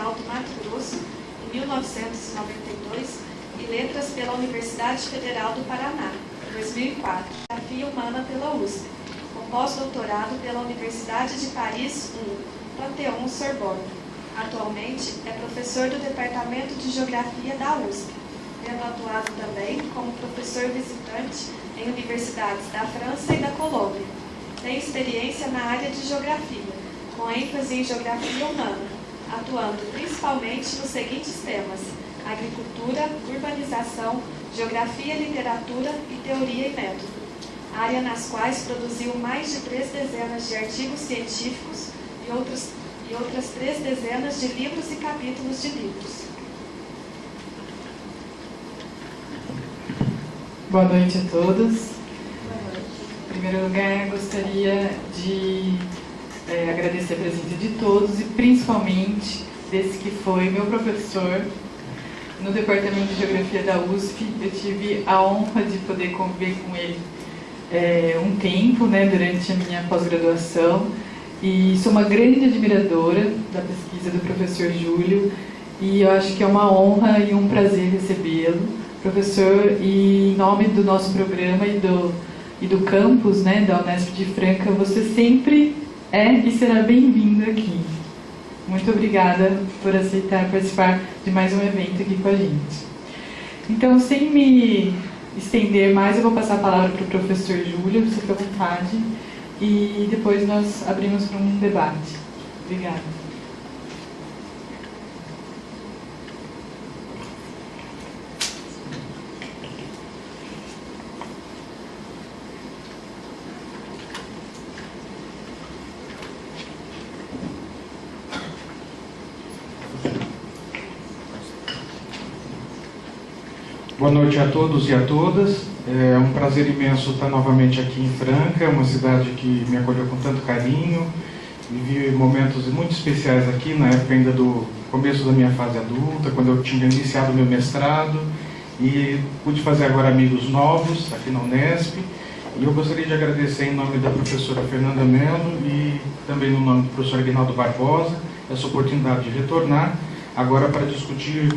Federal do Mato Grosso, em 1992, e Letras pela Universidade Federal do Paraná, em 2004. Geografia Humana pela USP, com pós-doutorado pela Universidade de Paris I, Panthéon-Sorbonne. Atualmente é professor do Departamento de Geografia da USP, tendo atuado também como professor visitante em universidades da França e da Colômbia. Tem experiência na área de geografia, com ênfase em geografia humana, atuando principalmente nos seguintes temas: agricultura, urbanização, geografia, literatura e teoria e método, área nas quais produziu mais de 3 dezenas de artigos científicos e outras 3 dezenas de livros e capítulos de livros. Boa noite a todos. Em primeiro lugar, gostaria de agradecer a presença de todos e principalmente desse que foi meu professor no Departamento de Geografia da USP. Eu tive a honra de poder conviver com ele um tempo, durante a minha pós-graduação, e sou uma grande admiradora da pesquisa do professor Júlio, e eu acho que é uma honra e um prazer recebê-lo. Professor, e em nome do nosso programa e do campus, da Unesp de Franca, você sempre é e será bem-vindo aqui. Muito obrigada por aceitar participar de mais um evento aqui com a gente. Então, sem me estender mais, eu vou passar a palavra para o professor Júlio, você fica à vontade, e depois nós abrimos para um debate. Obrigada. Boa noite a todos e a todas. É um prazer imenso estar novamente aqui em Franca, uma cidade que me acolheu com tanto carinho. Vivi momentos muito especiais aqui, na época ainda do começo da minha fase adulta, quando eu tinha iniciado o meu mestrado, e pude fazer agora amigos novos aqui na Unesp. E eu gostaria de agradecer em nome da professora Fernanda Mello e também no nome do professor Aguinaldo Barbosa essa oportunidade de retornar agora para discutir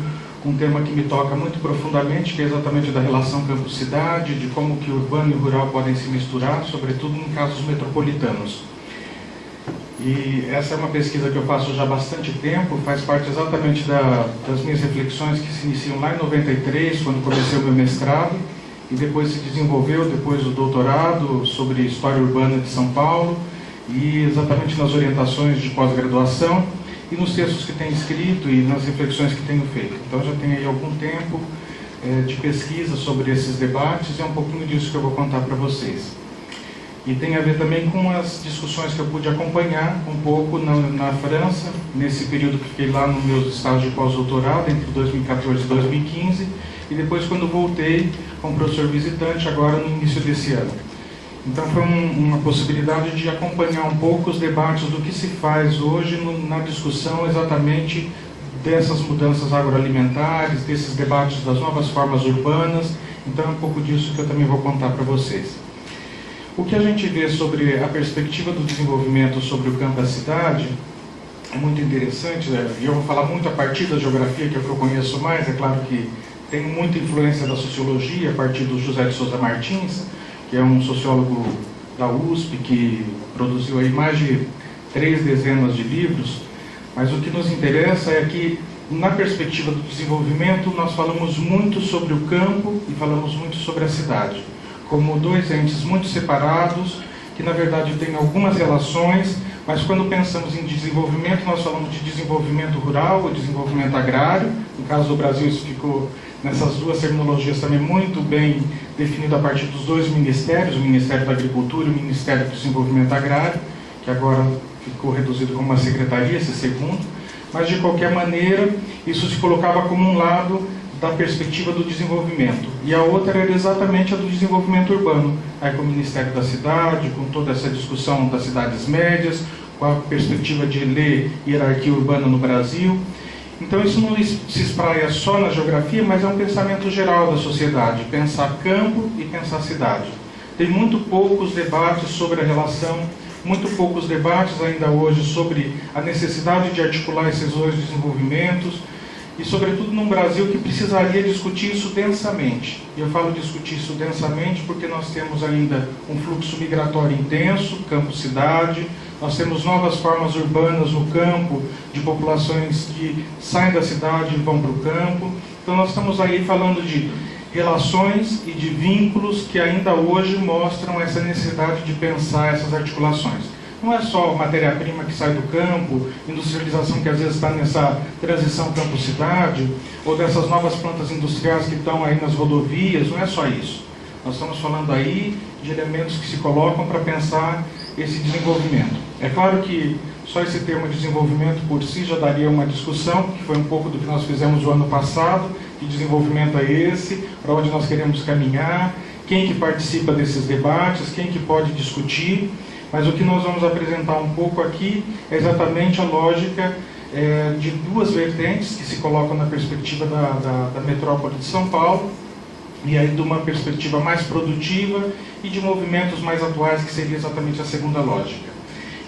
um tema que me toca muito profundamente, que é exatamente da relação campo-cidade, de como que urbano e rural podem se misturar, sobretudo em casos metropolitanos. E essa é uma pesquisa que eu faço já há bastante tempo, faz parte exatamente das minhas reflexões que se iniciam lá em 93, quando comecei o meu mestrado, e depois se desenvolveu, depois o doutorado sobre história urbana de São Paulo, e exatamente nas orientações de pós-graduação, e nos textos que tenho escrito e nas reflexões que tenho feito. Então já tenho aí algum tempo de pesquisa sobre esses debates, e é um pouquinho disso que eu vou contar para vocês. E tem a ver também com as discussões que eu pude acompanhar um pouco na França, nesse período que fiquei lá no meu estágio de pós-doutorado, entre 2014 e 2015, e depois quando voltei como professor visitante, agora no início desse ano. Então foi uma possibilidade de acompanhar um pouco os debates do que se faz hoje na discussão exatamente dessas mudanças agroalimentares, desses debates das novas formas urbanas. Então é um pouco disso que eu também vou contar para vocês. O que a gente vê sobre a perspectiva do desenvolvimento sobre o campo e a cidade é muito interessante, e eu vou falar muito a partir da geografia, que é o que eu conheço mais. É claro que tem muita influência da sociologia, a partir do José de Souza Martins, que é um sociólogo da USP, que produziu aí mais de 3 dezenas de livros, mas o que nos interessa é que, na perspectiva do desenvolvimento, nós falamos muito sobre o campo e falamos muito sobre a cidade, como 2 entes muito separados, que na verdade têm algumas relações, mas quando pensamos em desenvolvimento, nós falamos de desenvolvimento rural e desenvolvimento agrário. No caso do Brasil, isso ficou nessas 2 terminologias também muito bem definido a partir dos 2 ministérios, o Ministério da Agricultura e o Ministério do Desenvolvimento Agrário, que agora ficou reduzido como uma secretaria, esse segundo. Mas, de qualquer maneira, isso se colocava como um lado da perspectiva do desenvolvimento. E a outra era exatamente a do desenvolvimento urbano, aí com o Ministério da Cidade, com toda essa discussão das cidades médias, com a perspectiva de ler hierarquia urbana no Brasil. Então isso não se espraia só na geografia, mas é um pensamento geral da sociedade, pensar campo e pensar cidade. Tem muito poucos debates sobre a relação muito poucos debates ainda hoje sobre a necessidade de articular esses dois desenvolvimentos, e sobretudo num Brasil que precisaria discutir isso densamente. E eu falo discutir isso densamente porque nós temos ainda um fluxo migratório intenso, campo-cidade, nós temos novas formas urbanas no campo, de populações que saem da cidade e vão para o campo. Então nós estamos aí falando de relações e de vínculos que ainda hoje mostram essa necessidade de pensar essas articulações. Não é só matéria-prima que sai do campo, industrialização que às vezes está nessa transição campo-cidade, ou dessas novas plantas industriais que estão aí nas rodovias, não é só isso. Nós estamos falando aí de elementos que se colocam para pensar esse desenvolvimento. É claro que só esse termo desenvolvimento por si já daria uma discussão, que foi um pouco do que nós fizemos o ano passado, que desenvolvimento é esse, para onde nós queremos caminhar, quem que participa desses debates, quem que pode discutir. Mas o que nós vamos apresentar um pouco aqui é exatamente a lógica de duas vertentes que se colocam na perspectiva da metrópole de São Paulo, e aí de uma perspectiva mais produtiva e de movimentos mais atuais, que seria exatamente a segunda lógica.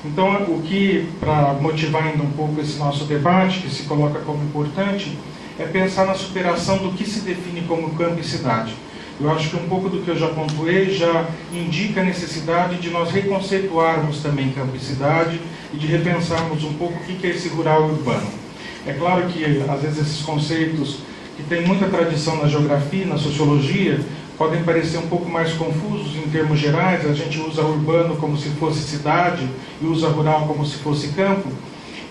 Então, o que, para motivar ainda um pouco esse nosso debate, que se coloca como importante, é pensar na superação do que se define como campo e cidade. Eu acho que um pouco do que eu já pontuei já indica a necessidade de nós reconceituarmos também campo e cidade e de repensarmos um pouco o que é esse rural urbano. É claro que, às vezes, esses conceitos que têm muita tradição na geografia, na sociologia, podem parecer um pouco mais confusos em termos gerais. A gente usa urbano como se fosse cidade e usa rural como se fosse campo,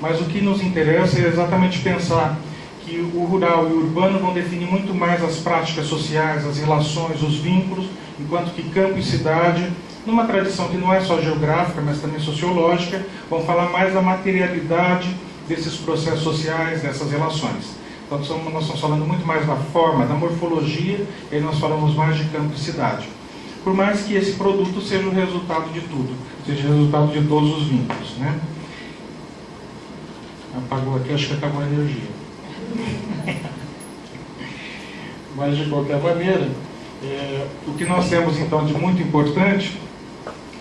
mas o que nos interessa é exatamente pensar que o rural e o urbano vão definir muito mais as práticas sociais, as relações, os vínculos, enquanto que campo e cidade, numa tradição que não é só geográfica, mas também sociológica, vão falar mais da materialidade desses processos sociais, dessas relações. Então nós estamos falando muito mais da forma, da morfologia, e aí nós falamos mais de campo e cidade. Por mais que esse produto seja o resultado de tudo, seja o resultado de todos os vínculos, né? Apagou aqui, acho que acabou a energia. Mas, de qualquer maneira, o que nós temos, então, de muito importante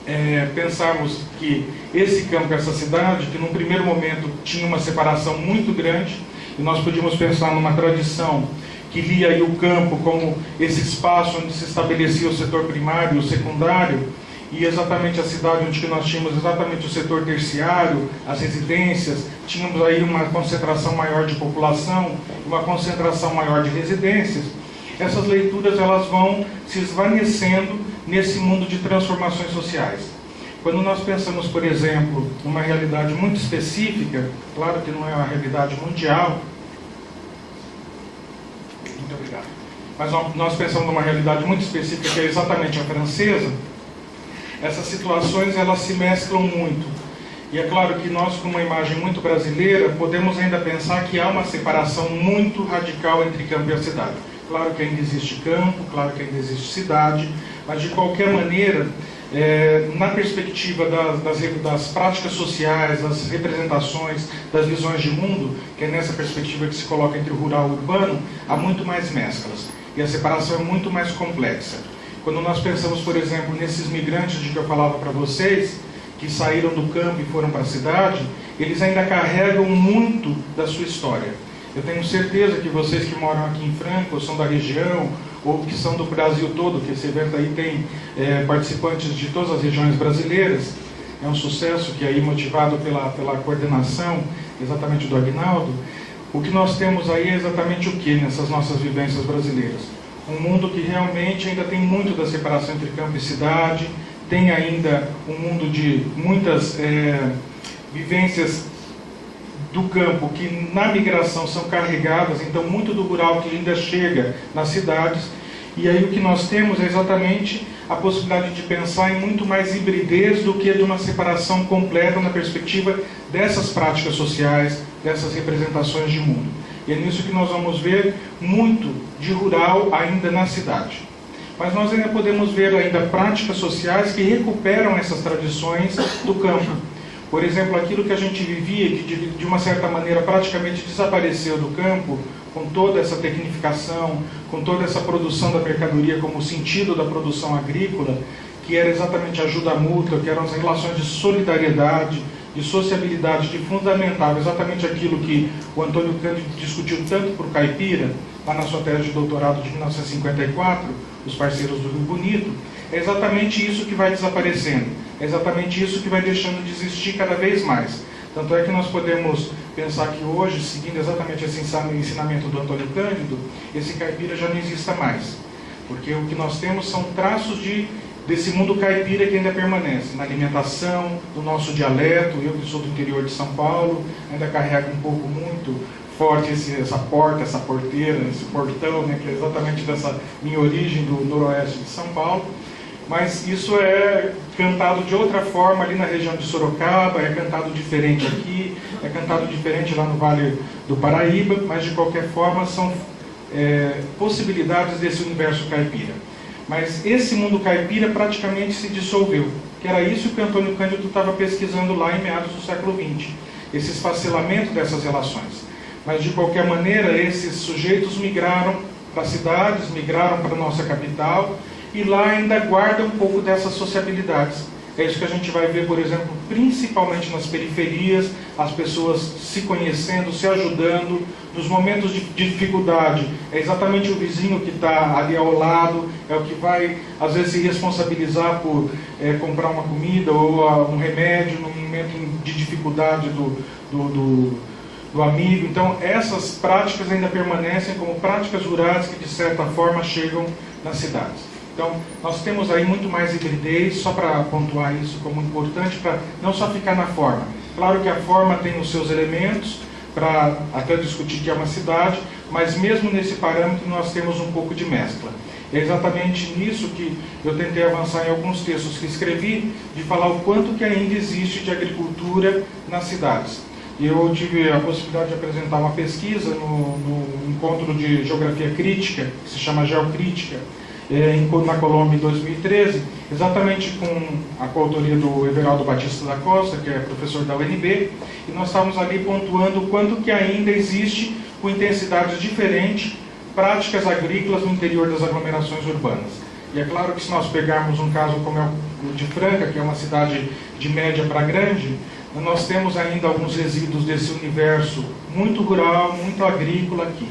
é pensarmos que esse campo, essa cidade, que num primeiro momento tinha uma separação muito grande, e nós podíamos pensar numa tradição que lia aí o campo como esse espaço onde se estabelecia o setor primário e o secundário, e exatamente a cidade onde nós tínhamos exatamente o setor terciário, as residências, tínhamos aí uma concentração maior de população, uma concentração maior de residências. Essas leituras elas vão se esvanecendo nesse mundo de transformações sociais. Quando nós pensamos, por exemplo, numa realidade muito específica, claro que não é uma realidade mundial, muito obrigado, mas nós pensamos numa realidade muito específica, que é exatamente a francesa. Essas situações elas se mesclam muito. E é claro que nós, com uma imagem muito brasileira, podemos ainda pensar que há uma separação muito radical entre campo e a cidade. Claro que ainda existe campo, claro que ainda existe cidade, mas de qualquer maneira, na perspectiva das práticas sociais, das representações, das visões de mundo, que é nessa perspectiva que se coloca entre o rural e o urbano, há muito mais mesclas. E a separação é muito mais complexa. Quando nós pensamos, por exemplo, nesses migrantes de que eu falava para vocês, que saíram do campo e foram para a cidade, eles ainda carregam muito da sua história. Eu tenho certeza que vocês que moram aqui em Franca, ou são da região, ou que são do Brasil todo, que esse evento aí tem participantes de todas as regiões brasileiras, é um sucesso que é aí motivado pela coordenação exatamente do Aguinaldo. O que nós temos aí é exatamente o que nessas nossas vivências brasileiras? Um mundo que realmente ainda tem muito da separação entre campo e cidade, tem ainda um mundo de muitas vivências do campo que na migração são carregadas, então muito do rural que ainda chega nas cidades. E aí o que nós temos é exatamente a possibilidade de pensar em muito mais hibridez do que de uma separação completa na perspectiva dessas práticas sociais, dessas representações de mundo. E é nisso que nós vamos ver muito de rural ainda na cidade. Mas nós ainda podemos ver ainda práticas sociais que recuperam essas tradições do campo. Por exemplo, aquilo que a gente vivia, que de uma certa maneira praticamente desapareceu do campo, com toda essa tecnificação, com toda essa produção da mercadoria como sentido da produção agrícola, que era exatamente a ajuda mútua, que eram as relações de solidariedade, de sociabilidade, que fundamentava exatamente aquilo que o Antônio Cândido discutiu tanto para o caipira, lá na sua tese de doutorado de 1954, os parceiros do Rio Bonito. É exatamente isso que vai desaparecendo, é exatamente isso que vai deixando de existir cada vez mais. Tanto é que nós podemos pensar que hoje, seguindo exatamente esse ensinamento do Antônio Cândido, esse caipira já não exista mais. Porque o que nós temos são traços desse mundo caipira que ainda permanece, na alimentação, no nosso dialeto. Eu que sou do interior de São Paulo, ainda carrego um pouco muito forte essa porta, essa porteira, esse portão, né, que é exatamente dessa minha origem do noroeste de São Paulo. Mas isso é cantado de outra forma ali na região de Sorocaba, é cantado diferente aqui, é cantado diferente lá no Vale do Paraíba, mas de qualquer forma são possibilidades desse universo caipira. Mas esse mundo caipira praticamente se dissolveu, que era isso que o Antônio Cândido estava pesquisando lá em meados do século XX, esse esfacelamento dessas relações. Mas de qualquer maneira, esses sujeitos migraram para as cidades, migraram para a nossa capital, e lá ainda guarda um pouco dessas sociabilidades. É isso que a gente vai ver, por exemplo, principalmente nas periferias, as pessoas se conhecendo, se ajudando, nos momentos de dificuldade. É exatamente o vizinho que está ali ao lado, é o que vai, às vezes, se responsabilizar por comprar uma comida ou um remédio no momento de dificuldade do amigo. Então, essas práticas ainda permanecem como práticas rurais que, de certa forma, chegam nas cidades. Então, nós temos aí muito mais hibridez, só para pontuar isso como importante, para não só ficar na forma. Claro que a forma tem os seus elementos, para até discutir que é uma cidade, mas mesmo nesse parâmetro nós temos um pouco de mescla. É exatamente nisso que eu tentei avançar em alguns textos que escrevi, de falar o quanto que ainda existe de agricultura nas cidades. E eu tive a possibilidade de apresentar uma pesquisa no encontro de geografia crítica, que se chama Geocrítica, na Colômbia em 2013, exatamente com a coautoria do Everaldo Batista da Costa, que é professor da UNB, e nós estávamos ali pontuando o quanto que ainda existe, com intensidades diferentes, práticas agrícolas no interior das aglomerações urbanas. E é claro que se nós pegarmos um caso como é o de Franca, que é uma cidade de média para grande, nós temos ainda alguns resíduos desse universo muito rural, muito agrícola aqui.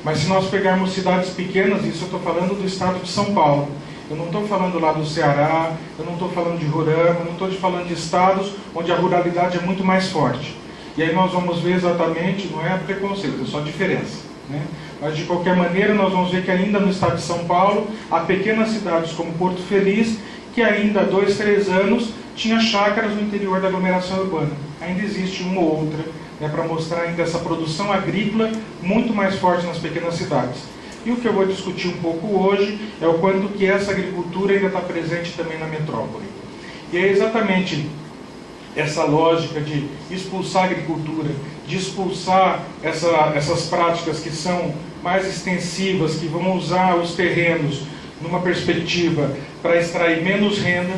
Mas se nós pegarmos cidades pequenas, isso eu estou falando do estado de São Paulo, eu não estou falando lá do Ceará, eu não estou falando de Roraima, eu não estou falando de estados onde a ruralidade é muito mais forte. E aí nós vamos ver exatamente, não é preconceito, é só diferença, né? Mas de qualquer maneira nós vamos ver que ainda no estado de São Paulo, há pequenas cidades como Porto Feliz, que ainda há 2, 3 anos tinha chácaras no interior da aglomeração urbana. Ainda existe uma ou outra, para mostrar ainda essa produção agrícola muito mais forte nas pequenas cidades. E o que eu vou discutir um pouco hoje é o quanto que essa agricultura ainda está presente também na metrópole. E é exatamente essa lógica de expulsar a agricultura, de expulsar essas práticas que são mais extensivas, que vão usar os terrenos numa perspectiva para extrair menos renda.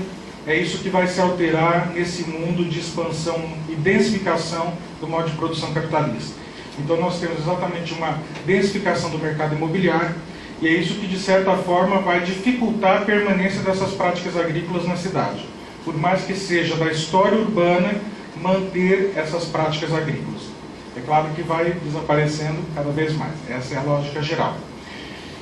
É isso que vai se alterar nesse mundo de expansão e densificação do modo de produção capitalista. Então nós temos exatamente uma densificação do mercado imobiliário, e é isso que de certa forma vai dificultar a permanência dessas práticas agrícolas na cidade. Por mais que seja da história urbana manter essas práticas agrícolas. É claro que vai desaparecendo cada vez mais. Essa é a lógica geral.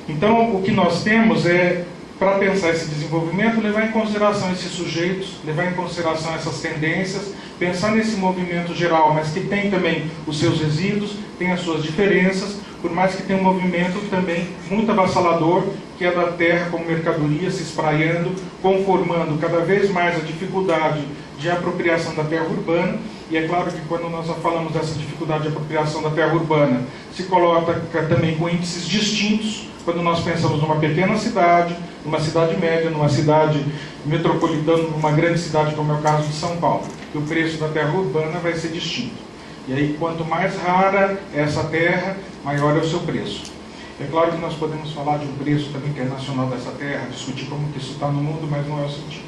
Então o que nós temos é, para pensar esse desenvolvimento, levar em consideração esses sujeitos, levar em consideração essas tendências, pensar nesse movimento geral, mas que tem também os seus resíduos, tem as suas diferenças, por mais que tenha um movimento também muito avassalador, que é da terra como mercadoria se espraiando, conformando cada vez mais a dificuldade de apropriação da terra urbana. E é claro que quando nós falamos dessa dificuldade de apropriação da terra urbana, se coloca também com índices distintos, quando nós pensamos numa pequena cidade, numa cidade média, numa cidade metropolitana, numa grande cidade como é o caso de São Paulo, que o preço da terra urbana vai ser distinto. E aí, quanto mais rara é essa terra, maior é o seu preço. É claro que nós podemos falar de um preço também internacional dessa terra, discutir como que isso está no mundo, mas não é o sentido.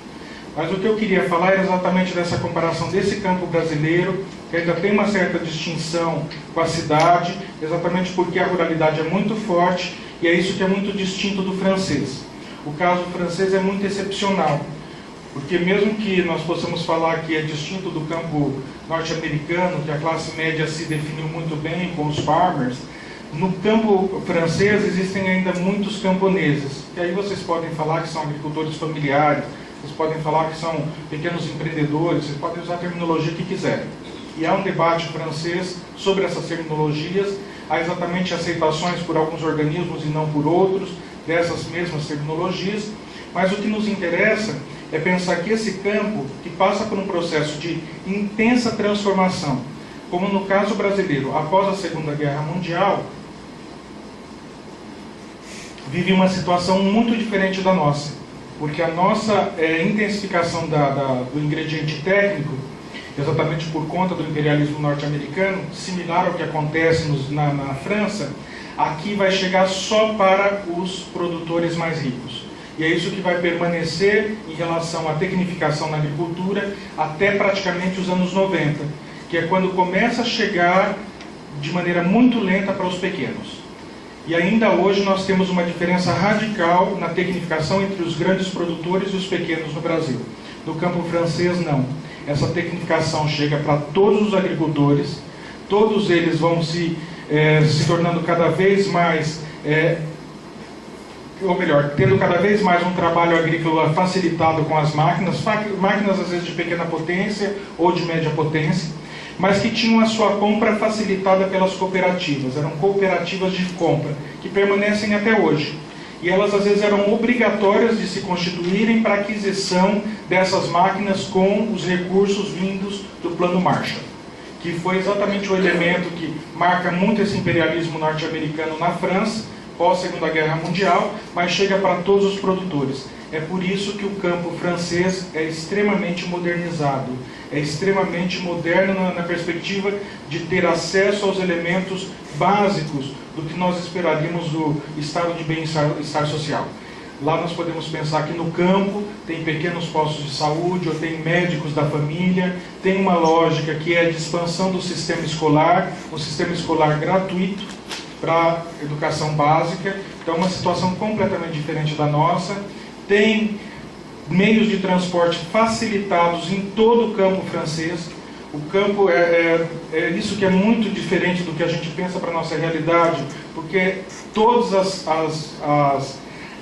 Mas o que eu queria falar era exatamente dessa comparação desse campo brasileiro, que ainda tem uma certa distinção com a cidade, exatamente porque a ruralidade é muito forte, e é isso que é muito distinto do francês. O caso francês é muito excepcional, Porque mesmo que nós possamos falar que é distinto do campo norte-americano, que a classe média se definiu muito bem com os farmers, no campo francês existem ainda muitos camponeses, que aí vocês podem falar que são agricultores familiares, vocês podem falar que são pequenos empreendedores, vocês podem usar a terminologia que quiserem. E há um debate francês sobre essas terminologias, há exatamente aceitações por alguns organismos e não por outros, dessas mesmas terminologias, mas o que nos interessa é pensar que esse campo, que passa por um processo de intensa transformação, como no caso brasileiro, após a Segunda Guerra Mundial, vive uma situação muito diferente da nossa, porque a nossa intensificação do ingrediente técnico, exatamente por conta do imperialismo norte-americano, similar ao que acontece na França, aqui vai chegar só para os produtores mais ricos. E é isso que vai permanecer em relação à tecnificação na agricultura até praticamente os anos 90, que é quando começa a chegar de maneira muito lenta para os pequenos. E ainda hoje nós temos uma diferença radical na tecnificação entre os grandes produtores e os pequenos no Brasil. No campo francês, não. Essa tecnificação chega para todos os agricultores, todos eles vão se tornando cada vez mais, ou melhor, tendo cada vez mais um trabalho agrícola facilitado com as máquinas às vezes de pequena potência ou de média potência, mas que tinham a sua compra facilitada pelas cooperativas. Eram cooperativas de compra, que permanecem até hoje. E elas às vezes eram obrigatórias de se constituírem para a aquisição dessas máquinas com os recursos vindos do Plano Marshall, que foi exatamente o elemento que marca muito esse imperialismo norte-americano na França, pós-Segunda Guerra Mundial, mas chega para todos os produtores. É por isso que o campo francês é extremamente modernizado, é extremamente moderno na perspectiva de ter acesso aos elementos básicos do que nós esperaríamos do estado de bem-estar social. Lá nós podemos pensar que no campo tem pequenos postos de saúde, ou tem médicos da família, tem uma lógica que é de expansão do sistema escolar, um sistema escolar gratuito para educação básica. Então uma situação completamente diferente da nossa. Tem meios de transporte facilitados em todo o campo francês. O campo é isso que é muito diferente do que a gente pensa para a nossa realidade, porque todas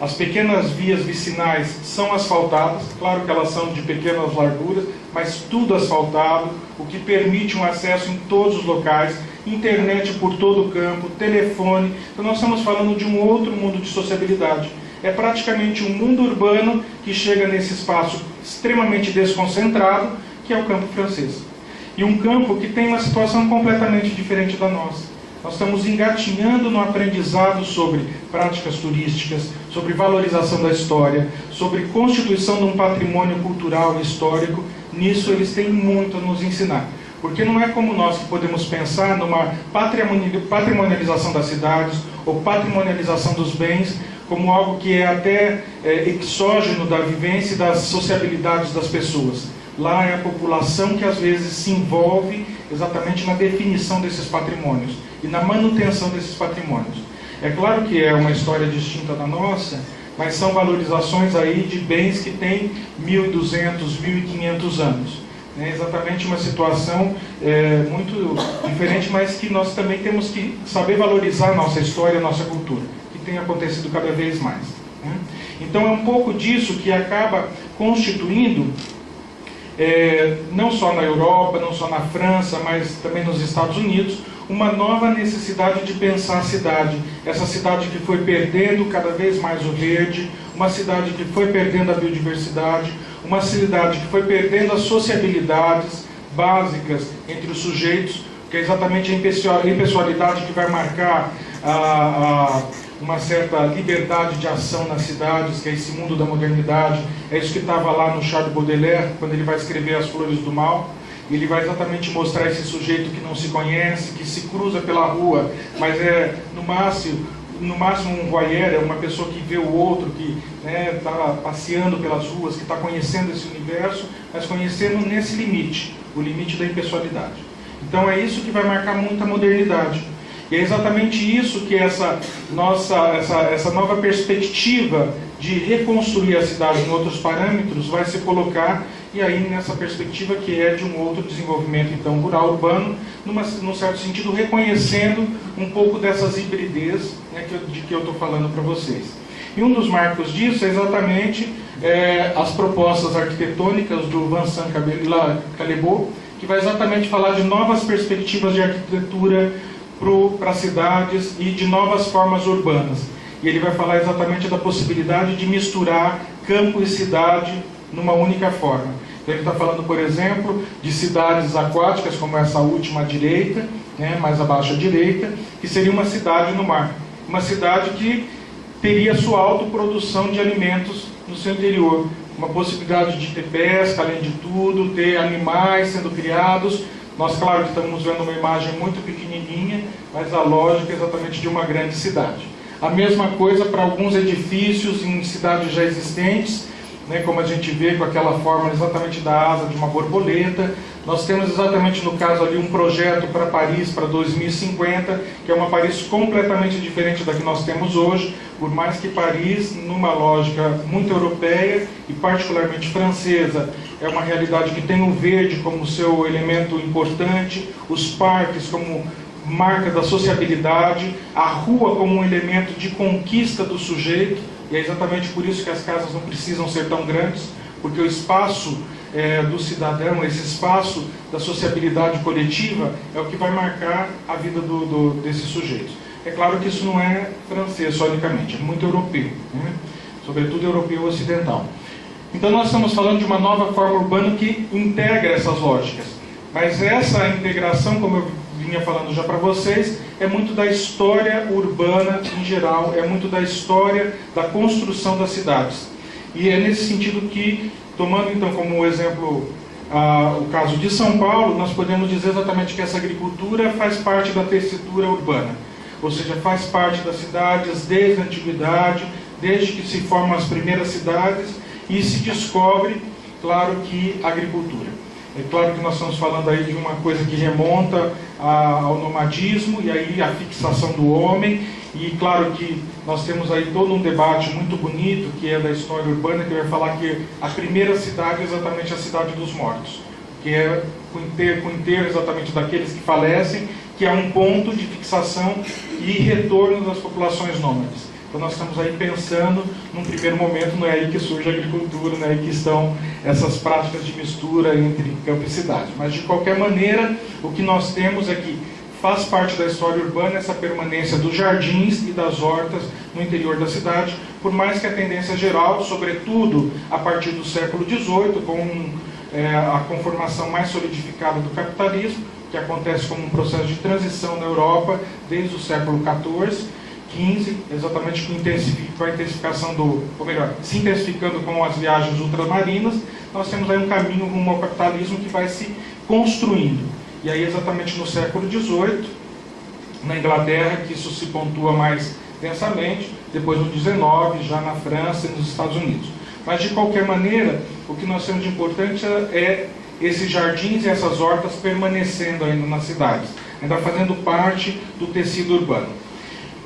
as pequenas vias vicinais são asfaltadas, claro que elas são de pequenas larguras, mas tudo asfaltado, o que permite um acesso em todos os locais, internet por todo o campo, telefone. Então nós estamos falando de um outro mundo de sociabilidade. É praticamente um mundo urbano que chega nesse espaço extremamente desconcentrado, que é o campo francês. E um campo que tem uma situação completamente diferente da nossa. Nós estamos engatinhando no aprendizado sobre práticas turísticas, sobre valorização da história, sobre constituição de um patrimônio cultural e histórico. Nisso eles têm muito a nos ensinar. Porque não é como nós que podemos pensar numa patrimonialização das cidades ou patrimonialização dos bens como algo que é até exógeno da vivência e das sociabilidades das pessoas. Lá é a população que às vezes se envolve exatamente na definição desses patrimônios e na manutenção desses patrimônios. É claro que é uma história distinta da nossa, mas são valorizações aí de bens que têm 1.200, 1.500 anos. É exatamente uma situação muito diferente, mas que nós também temos que saber valorizar a nossa história, a nossa cultura, que tem acontecido cada vez mais. Então é um pouco disso que acaba constituindo, não só na Europa, não só na França, mas também nos Estados Unidos, uma nova necessidade de pensar a cidade. Essa cidade que foi perdendo cada vez mais o verde, uma cidade que foi perdendo a biodiversidade, uma cidade que foi perdendo as sociabilidades básicas entre os sujeitos, que é exatamente a impessoalidade que vai marcar uma certa liberdade de ação nas cidades, que é esse mundo da modernidade. É isso que estava lá no Charles Baudelaire, quando ele vai escrever As Flores do Mal. Ele vai exatamente mostrar esse sujeito que não se conhece, que se cruza pela rua, mas é no máximo um voyeur, é uma pessoa que vê o outro, que está passeando pelas ruas, que está conhecendo esse universo, mas conhecendo nesse limite, o limite da impessoalidade. Então é isso que vai marcar muito a modernidade. E é exatamente isso que essa nova perspectiva de reconstruir a cidade em outros parâmetros vai se colocar, e aí nessa perspectiva que é de um outro desenvolvimento então rural urbano, num certo sentido reconhecendo um pouco dessas hibridez, né, de que eu estou falando para vocês. E um dos marcos disso é exatamente as propostas arquitetônicas do Vincent Callebaut, que vai exatamente falar de novas perspectivas de arquitetura para cidades e de novas formas urbanas. E ele vai falar exatamente da possibilidade de misturar campo e cidade numa única forma. Então ele está falando, por exemplo, de cidades aquáticas, como essa última à direita, né, mais abaixo à direita, que seria uma cidade no mar. Uma cidade que teria sua autoprodução de alimentos no seu interior. Uma possibilidade de ter pesca, além de tudo, ter animais sendo criados. Nós, claro, que estamos vendo uma imagem muito pequenininha, mas a lógica é exatamente de uma grande cidade. A mesma coisa para alguns edifícios em cidades já existentes, né, como a gente vê com aquela forma exatamente da asa de uma borboleta. Nós temos exatamente no caso ali um projeto para Paris para 2050, que é uma Paris completamente diferente da que nós temos hoje, por mais que Paris, numa lógica muito europeia e particularmente francesa, é uma realidade que tem o verde como seu elemento importante, os parques como marca da sociabilidade, a rua como um elemento de conquista do sujeito, e é exatamente por isso que as casas não precisam ser tão grandes, porque o espaço do cidadão, esse espaço da sociabilidade coletiva, é o que vai marcar a vida desses sujeitos. É claro que isso não é francês só unicamente, é muito europeu, né? Sobretudo europeu ocidental. Então nós estamos falando de uma nova forma urbana que integra essas lógicas. Mas essa integração, como eu vinha falando já para vocês, é muito da história urbana em geral, é muito da história da construção das cidades. E é nesse sentido que, tomando então como exemplo o caso de São Paulo, nós podemos dizer exatamente que essa agricultura faz parte da tessitura urbana. Ou seja, faz parte das cidades desde a antiguidade, desde que se formam as primeiras cidades, e se descobre, claro, que a agricultura. É claro que nós estamos falando aí de uma coisa que remonta ao nomadismo, e aí a fixação do homem, e claro que nós temos aí todo um debate muito bonito, que é da história urbana, que vai falar que a primeira cidade é exatamente a cidade dos mortos, que é com o enterro exatamente daqueles que falecem, que é um ponto de fixação e retorno das populações nômades. Então nós estamos aí pensando, num primeiro momento, não é aí que surge a agricultura, não é aí que estão essas práticas de mistura entre campo e cidade. Mas de qualquer maneira, o que nós temos é que faz parte da história urbana essa permanência dos jardins e das hortas no interior da cidade, por mais que a tendência geral, sobretudo a partir do século XVIII, com a conformação mais solidificada do capitalismo, que acontece como um processo de transição na Europa desde o século XIV, XV, exatamente com a intensificação se intensificando com as viagens ultramarinas, nós temos aí um caminho rumo ao capitalismo que vai se construindo. E aí exatamente no século XVIII, na Inglaterra, que isso se pontua mais densamente, depois no XIX, já na França e nos Estados Unidos. Mas de qualquer maneira, o que nós temos de importante é esses jardins e essas hortas permanecendo ainda nas cidades, ainda fazendo parte do tecido urbano.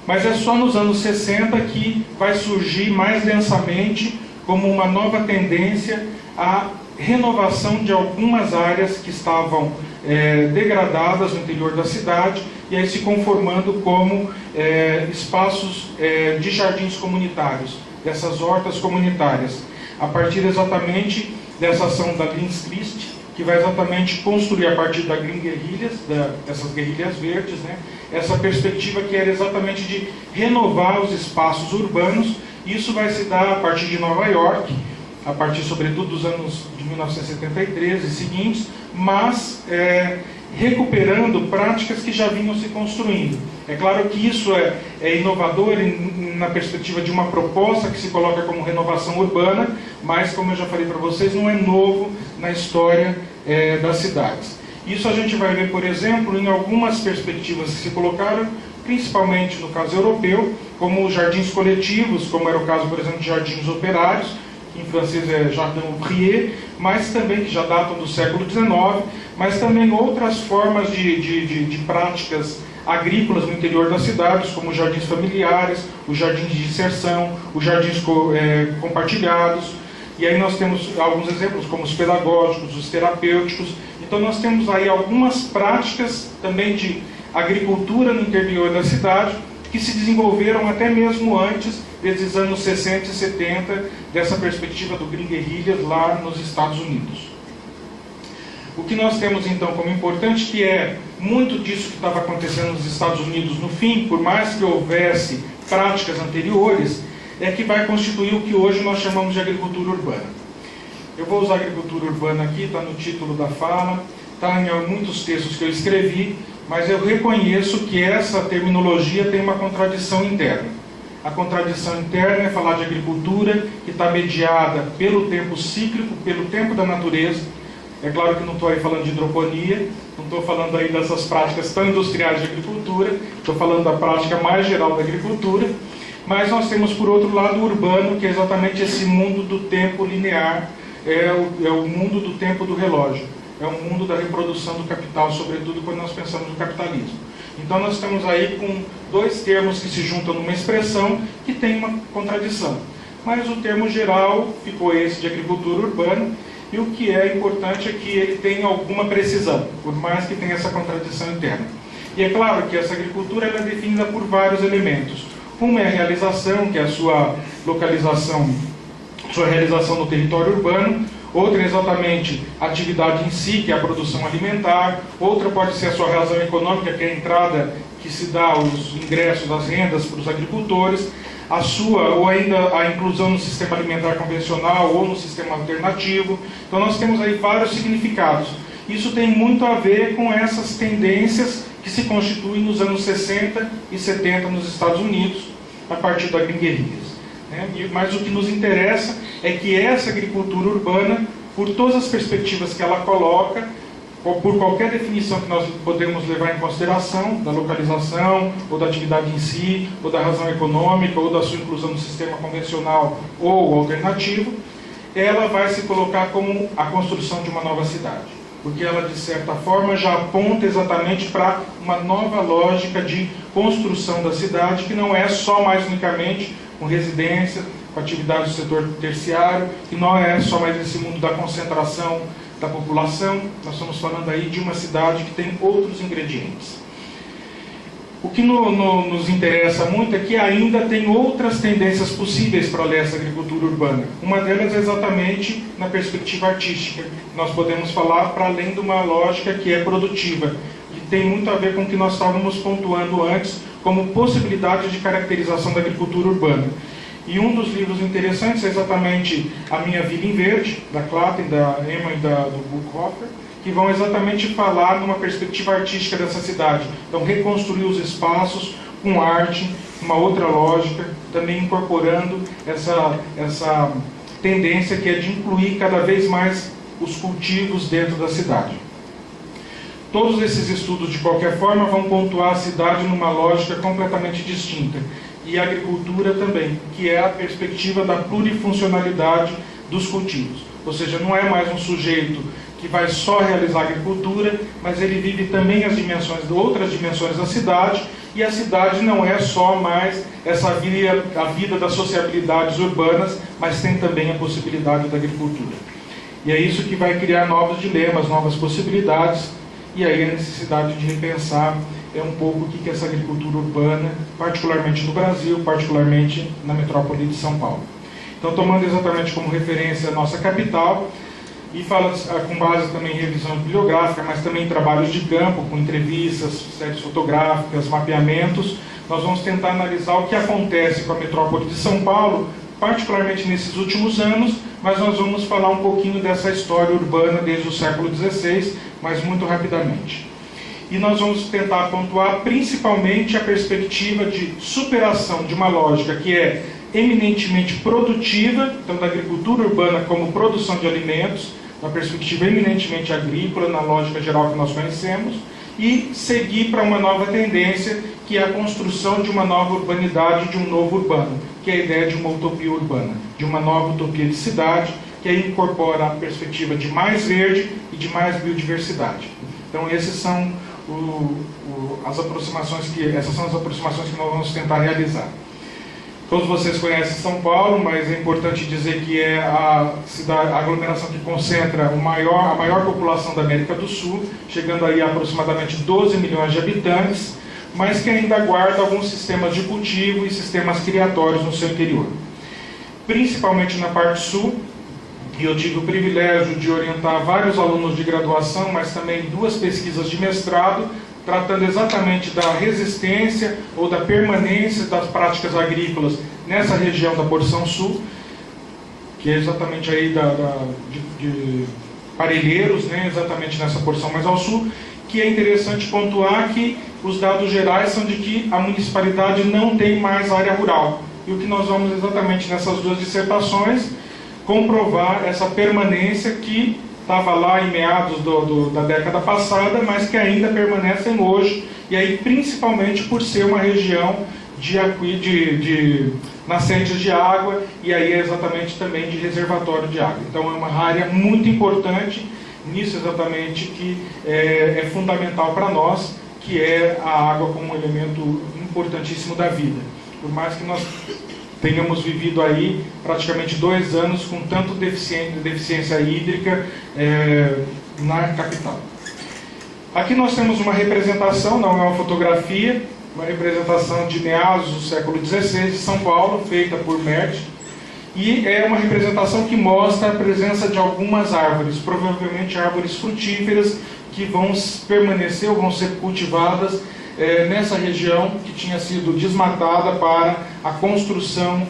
Mas é só nos anos 60 que vai surgir mais densamente como uma nova tendência a renovação de algumas áreas que estavam degradadas no interior da cidade, e aí se conformando como espaços de jardins comunitários, dessas hortas comunitárias, a partir exatamente dessa ação da Linz Christ, que vai exatamente construir a partir da Green Guerrillas, dessas guerrilhas verdes, né, essa perspectiva que era exatamente de renovar os espaços urbanos. Isso vai se dar a partir de Nova York, a partir sobretudo dos anos de 1973 e seguintes, mas recuperando práticas que já vinham se construindo. É claro que isso é inovador na perspectiva de uma proposta que se coloca como renovação urbana, mas, como eu já falei para vocês, não é novo na história das cidades. Isso a gente vai ver, por exemplo, em algumas perspectivas que se colocaram, principalmente no caso europeu, como os jardins coletivos, como era o caso, por exemplo, de jardins operários, que em francês é Jardin Ouvrier, mas também que já datam do século XIX, mas também outras formas de práticas agrícolas no interior das cidades, como os jardins familiares, os jardins de inserção, os jardins compartilhados. E aí nós temos alguns exemplos, como os pedagógicos, os terapêuticos. Então nós temos aí algumas práticas também de agricultura no interior da cidade, que se desenvolveram até mesmo antes desses anos 60 e 70, dessa perspectiva do Green Guerrillas lá nos Estados Unidos. O que nós temos então como importante, que é muito disso que estava acontecendo nos Estados Unidos no fim, por mais que houvesse práticas anteriores, é que vai constituir o que hoje nós chamamos de agricultura urbana. Eu vou usar agricultura urbana aqui, está no título da fala, está em muitos textos que eu escrevi, mas eu reconheço que essa terminologia tem uma contradição interna. A contradição interna é falar de agricultura que está mediada pelo tempo cíclico, pelo tempo da natureza. É claro que não estou aí falando de hidroponia, não estou falando aí dessas práticas tão industriais de agricultura, estou falando da prática mais geral da agricultura, mas nós temos, por outro lado, o urbano, que é exatamente esse mundo do tempo linear, é o mundo do tempo do relógio, é o mundo da reprodução do capital, sobretudo quando nós pensamos no capitalismo. Então nós estamos aí com dois termos que se juntam numa expressão que tem uma contradição. Mas o termo geral ficou esse de agricultura urbana, e o que é importante é que ele tem alguma precisão, por mais que tenha essa contradição interna. E é claro que essa agricultura ela é definida por vários elementos. Uma é a realização, que é a sua localização, sua realização no território urbano. Outra é exatamente a atividade em si, que é a produção alimentar. Outra pode ser a sua razão econômica, que é a entrada que se dá os ingressos, as rendas para os agricultores. A sua, ou ainda a inclusão no sistema alimentar convencional ou no sistema alternativo. Então nós temos aí vários significados. Isso tem muito a ver com essas tendências que se constituem nos anos 60 e 70 nos Estados Unidos, a partir da Green Guerrillas. Mas o que nos interessa é que essa agricultura urbana, por todas as perspectivas que ela coloca, por qualquer definição que nós podemos levar em consideração, da localização, ou da atividade em si, ou da razão econômica, ou da sua inclusão no sistema convencional ou alternativo, ela vai se colocar como a construção de uma nova cidade. Porque ela, de certa forma, já aponta exatamente para uma nova lógica de construção da cidade, que não é só mais unicamente com residência, com atividades do setor terciário, que não é só mais esse mundo da concentração da população. Nós estamos falando aí de uma cidade que tem outros ingredientes. O que nos interessa muito é que ainda tem outras tendências possíveis para essa agricultura urbana. Uma delas é exatamente na perspectiva artística. Nós podemos falar para além de uma lógica que é produtiva, que tem muito a ver com o que nós estávamos pontuando antes como possibilidade de caracterização da agricultura urbana. E um dos livros interessantes é exatamente A Minha Vida em Verde, da Klatten, da Emma e do Buchhofer, que vão exatamente falar numa perspectiva artística dessa cidade. Então, reconstruir os espaços com arte, uma outra lógica, também incorporando essa tendência que é de incluir cada vez mais os cultivos dentro da cidade. Todos esses estudos, de qualquer forma, vão pontuar a cidade numa lógica completamente distinta. E a agricultura também, que é a perspectiva da plurifuncionalidade dos cultivos. Ou seja, não é mais um sujeito que vai só realizar agricultura, mas ele vive também outras dimensões da cidade, e a cidade não é só mais a vida das sociabilidades urbanas, mas tem também a possibilidade da agricultura. E é isso que vai criar novos dilemas, novas possibilidades, e aí a necessidade de repensar um pouco o que é essa agricultura urbana, particularmente no Brasil, particularmente na metrópole de São Paulo. Então, tomando exatamente como referência a nossa capital, e fala com base também em revisão bibliográfica, mas também em trabalhos de campo, com entrevistas, séries fotográficas, mapeamentos, nós vamos tentar analisar o que acontece com a metrópole de São Paulo, particularmente nesses últimos anos, mas nós vamos falar um pouquinho dessa história urbana desde o século XVI, mas muito rapidamente. E nós vamos tentar pontuar principalmente a perspectiva de superação de uma lógica que é eminentemente produtiva, então da agricultura urbana como produção de alimentos, uma perspectiva eminentemente agrícola, na lógica geral que nós conhecemos, e seguir para uma nova tendência, que é a construção de uma nova urbanidade, de um novo urbano, que é a ideia de uma utopia urbana, de uma nova utopia de cidade, que aí incorpora a perspectiva de mais verde e de mais biodiversidade. Então esses são essas são as aproximações que nós vamos tentar realizar. Todos vocês conhecem São Paulo, mas é importante dizer que é a aglomeração que concentra a maior população da América do Sul, chegando aí a aproximadamente 12 milhões de habitantes, mas que ainda guarda alguns sistemas de cultivo e sistemas criatórios no seu interior. Principalmente na parte sul, e eu tive o privilégio de orientar vários alunos de graduação, mas também 2 pesquisas de mestrado, tratando exatamente da resistência ou da permanência das práticas agrícolas nessa região da porção sul, que é exatamente aí de Parelheiros, né, exatamente nessa porção mais ao sul, que é interessante pontuar que os dados gerais são de que a municipalidade não tem mais área rural. E o que nós vamos exatamente nessas 2 dissertações comprovar essa permanência que estava lá em meados da década passada, mas que ainda permanecem hoje, e aí principalmente por ser uma região de nascentes de água, e aí é exatamente também de reservatório de água. Então é uma área muito importante nisso exatamente que é fundamental para nós, que é a água como um elemento importantíssimo da vida. Por mais que nós tenhamos vivido aí praticamente 2 anos com tanto deficiência hídrica na capital. Aqui nós temos uma representação, não é uma fotografia, uma representação de meados do século XVI de São Paulo, feita por Merdt, e é uma representação que mostra a presença de algumas árvores, provavelmente árvores frutíferas, que vão permanecer ou vão ser cultivadas nessa região que tinha sido desmatada para a construção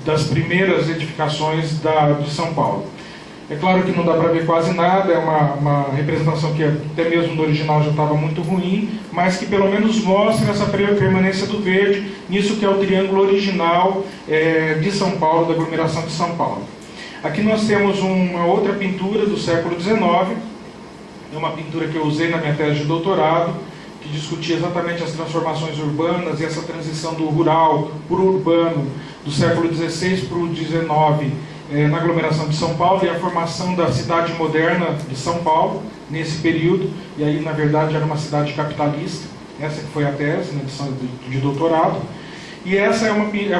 das primeiras edificações de São Paulo. É claro que não dá para ver quase nada, é uma representação que até mesmo no original já estava muito ruim, mas que pelo menos mostra essa permanência do verde, nisso que é o triângulo original de São Paulo, da aglomeração de São Paulo. Aqui nós temos uma outra pintura do século XIX, é uma pintura que eu usei na minha tese de doutorado, que discutia exatamente as transformações urbanas e essa transição do rural para o urbano do século XVI para o XIX na aglomeração de São Paulo, e a formação da cidade moderna de São Paulo nesse período, e aí na verdade era uma cidade capitalista, essa que foi a tese, né, de doutorado, e essa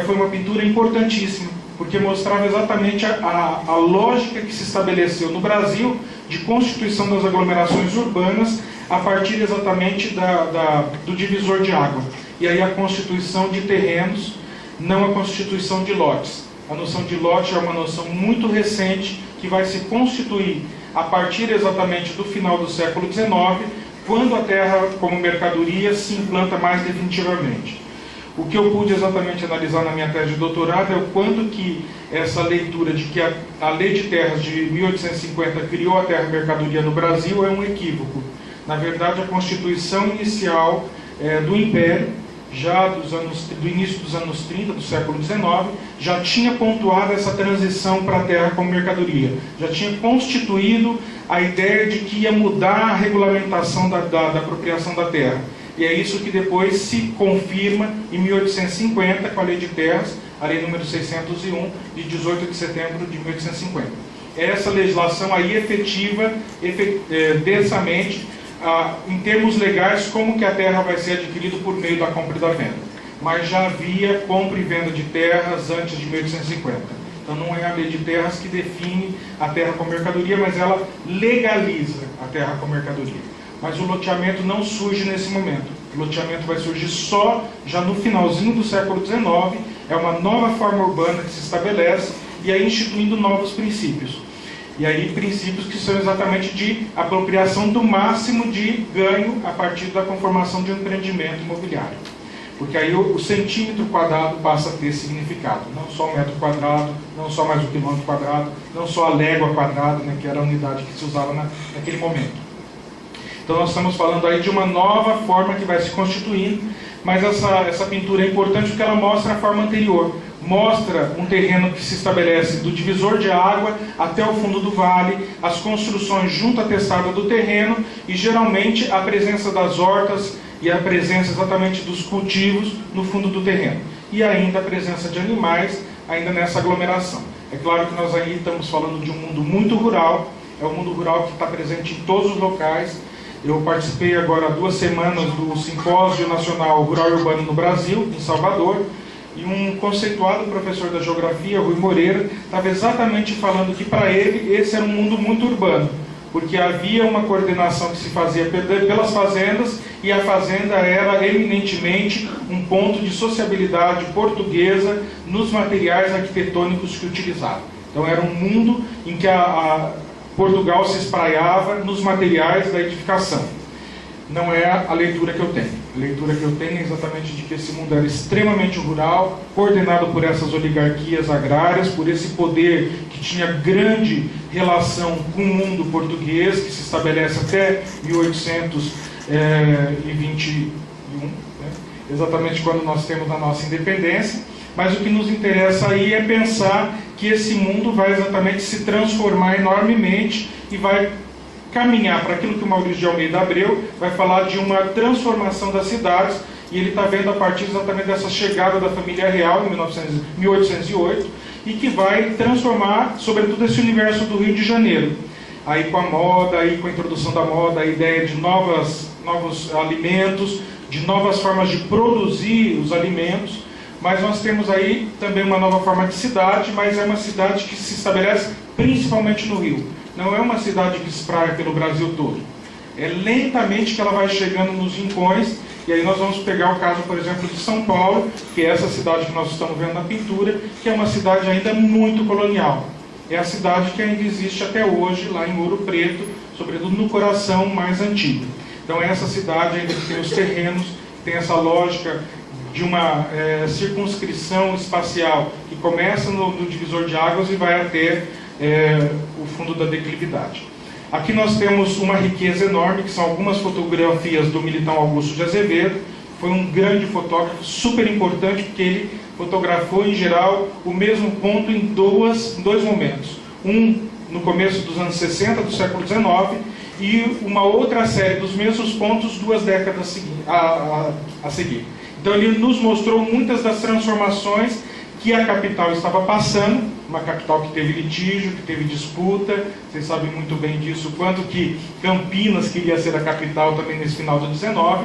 foi uma pintura importantíssima, porque mostrava exatamente a lógica que se estabeleceu no Brasil de constituição das aglomerações urbanas a partir exatamente do divisor de água. E aí a constituição de terrenos, não a constituição de lotes. A noção de lote é uma noção muito recente que vai se constituir a partir exatamente do final do século XIX, quando a terra como mercadoria se implanta mais definitivamente. O que eu pude exatamente analisar na minha tese de doutorado é o quanto que essa leitura de que a Lei de Terras de 1850 criou a terra mercadoria no Brasil é um equívoco. Na verdade, a Constituição inicial do Império, já do início dos anos 30 do século XIX, já tinha pontuado essa transição para a terra como mercadoria. Já tinha constituído a ideia de que ia mudar a regulamentação da apropriação da terra. E é isso que depois se confirma em 1850 com a Lei de Terras, a Lei número 601, de 18 de setembro de 1850. Essa legislação aí efetiva densamente, em termos legais, como que a terra vai ser adquirida por meio da compra e da venda. Mas já havia compra e venda de terras antes de 1850. Então não é a Lei de Terras que define a terra como mercadoria, mas ela legaliza a terra como mercadoria. Mas o loteamento não surge nesse momento. O loteamento vai surgir só já no finalzinho do século XIX, é uma nova forma urbana que se estabelece, e aí instituindo novos princípios. E aí princípios que são exatamente de apropriação do máximo de ganho a partir da conformação de um empreendimento imobiliário. Porque aí o centímetro quadrado passa a ter significado. Não só o metro quadrado, não só mais o quilômetro quadrado, não só a légua quadrada, né, que era a unidade que se usava naquele momento. Então nós estamos falando aí de uma nova forma que vai se constituindo, mas essa pintura é importante porque ela mostra a forma anterior. Mostra um terreno que se estabelece do divisor de água até o fundo do vale, as construções junto à testada do terreno e geralmente a presença das hortas e a presença exatamente dos cultivos no fundo do terreno. E ainda a presença de animais ainda nessa aglomeração. É claro que nós aí estamos falando de um mundo muito rural, é um mundo rural que está presente em todos os locais, Eu participei agora há 2 semanas do Simpósio Nacional Rural e Urbano no Brasil, em Salvador, e um conceituado professor da geografia, Rui Moreira, estava exatamente falando que para ele esse era um mundo muito urbano, porque havia uma coordenação que se fazia pelas fazendas, e a fazenda era eminentemente um ponto de sociabilidade portuguesa nos materiais arquitetônicos que utilizava. Então era um mundo em que Portugal se espraiava nos materiais da edificação. Não é a leitura que eu tenho. A leitura que eu tenho é exatamente de que esse mundo era extremamente rural, coordenado por essas oligarquias agrárias, por esse poder que tinha grande relação com o mundo português, que se estabelece até 1821, né? Exatamente quando nós temos a nossa independência. Mas o que nos interessa aí é pensar que esse mundo vai exatamente se transformar enormemente e vai caminhar para aquilo que o Maurício de Almeida Abreu vai falar de uma transformação das cidades, e ele está vendo a partir exatamente dessa chegada da família real em 1808, e que vai transformar, sobretudo, esse universo do Rio de Janeiro. Aí com a moda, aí com a introdução da moda, a ideia de novos alimentos, de novas formas de produzir os alimentos. Mas nós temos aí também uma nova forma de cidade, mas é uma cidade que se estabelece principalmente no Rio. Não é uma cidade que espraia pelo Brasil todo. É lentamente que ela vai chegando nos rincões, e aí nós vamos pegar o caso, por exemplo, de São Paulo, que é essa cidade que nós estamos vendo na pintura, que é uma cidade ainda muito colonial. É a cidade que ainda existe até hoje, lá em Ouro Preto, sobretudo no coração mais antigo. Então é essa cidade ainda que tem os terrenos, tem essa lógica de uma circunscrição espacial que começa no divisor de águas e vai até o fundo da declividade. Aqui nós temos uma riqueza enorme, que são algumas fotografias do Militão Augusto de Azevedo. Foi um grande fotógrafo, super importante, porque ele fotografou, em geral, o mesmo ponto em dois momentos. Um no começo dos anos 60 do século XIX, e uma outra série dos mesmos pontos 2 décadas a seguir. Então ele nos mostrou muitas das transformações que a capital estava passando, uma capital que teve litígio, que teve disputa. Vocês sabem muito bem disso, quanto que Campinas queria ser a capital também nesse final do 19,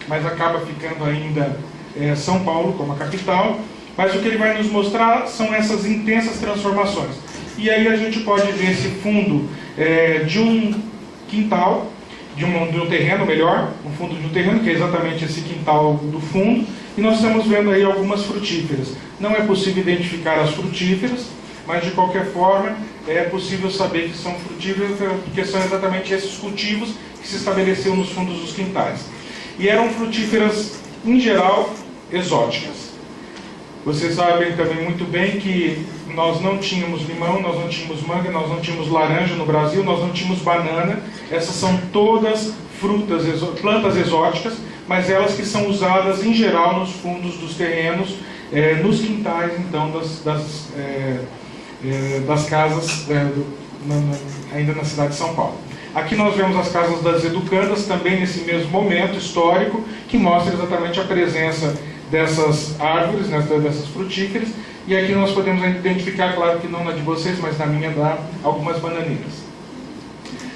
mas acaba ficando ainda São Paulo como a capital. Mas o que ele vai nos mostrar são essas intensas transformações. E aí a gente pode ver esse fundo de um quintal, de um terreno melhor, um fundo de um terreno, que é exatamente esse quintal do fundo, e nós estamos vendo aí algumas frutíferas. Não é possível identificar as frutíferas, mas de qualquer forma é possível saber que são frutíferas, porque são exatamente esses cultivos que se estabeleceram nos fundos dos quintais. E eram frutíferas, em geral, exóticas. Vocês sabem também muito bem que nós não tínhamos limão, nós não tínhamos manga, nós não tínhamos laranja no Brasil, nós não tínhamos banana. Essas são todas plantas exóticas, mas elas que são usadas em geral nos fundos dos terrenos, nos quintais, então, das casas, ainda na cidade de São Paulo. Aqui nós vemos as casas das educandas, também nesse mesmo momento histórico, que mostra exatamente a presença dessas árvores, dessas frutíferas. E aqui nós podemos identificar, claro que não na de vocês, mas na minha, algumas bananeiras.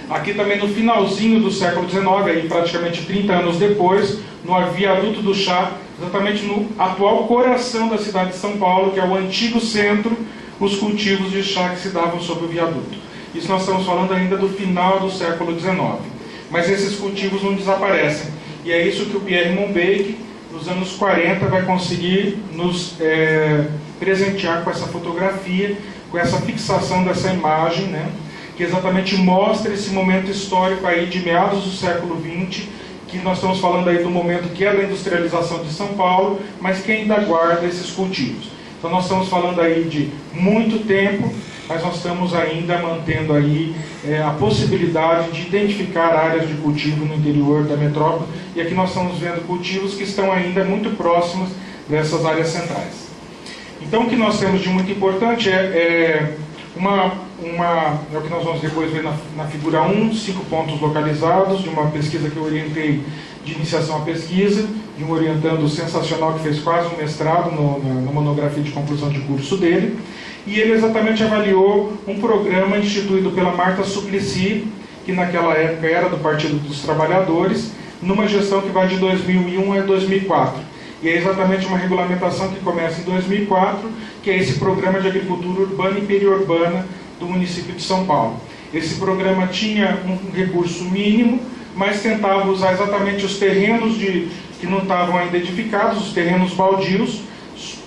Aqui também no finalzinho do século XIX, aí praticamente 30 anos depois, no viaduto do Chá, exatamente no atual coração da cidade de São Paulo, que é o antigo centro, os cultivos de chá que se davam sobre o viaduto. Isso nós estamos falando ainda do final do século XIX. Mas esses cultivos não desaparecem. E é isso que o Pierre Monbeck, nos anos 40, vai conseguir nos presentear com essa fotografia, com essa fixação dessa imagem, né, que exatamente mostra esse momento histórico aí de meados do século XX, que nós estamos falando aí do momento que é da industrialização de São Paulo, mas que ainda guarda esses cultivos. Então nós estamos falando aí de muito tempo, mas nós estamos ainda mantendo aí a possibilidade de identificar áreas de cultivo no interior da metrópole, e aqui nós estamos vendo cultivos que estão ainda muito próximos dessas áreas centrais. Então o que nós temos de muito importante é o que nós vamos depois ver na figura 1, 5 pontos localizados, de uma pesquisa que eu orientei de iniciação à pesquisa, de um orientando sensacional que fez quase um mestrado na monografia de conclusão de curso dele. E ele exatamente avaliou um programa instituído pela Marta Suplicy, que naquela época era do Partido dos Trabalhadores, numa gestão que vai de 2001 a 2004. E é exatamente uma regulamentação que começa em 2004, que é esse Programa de Agricultura Urbana e Periurbana do município de São Paulo. Esse programa tinha um recurso mínimo, mas tentava usar exatamente os terrenos que não estavam ainda edificados, os terrenos baldios,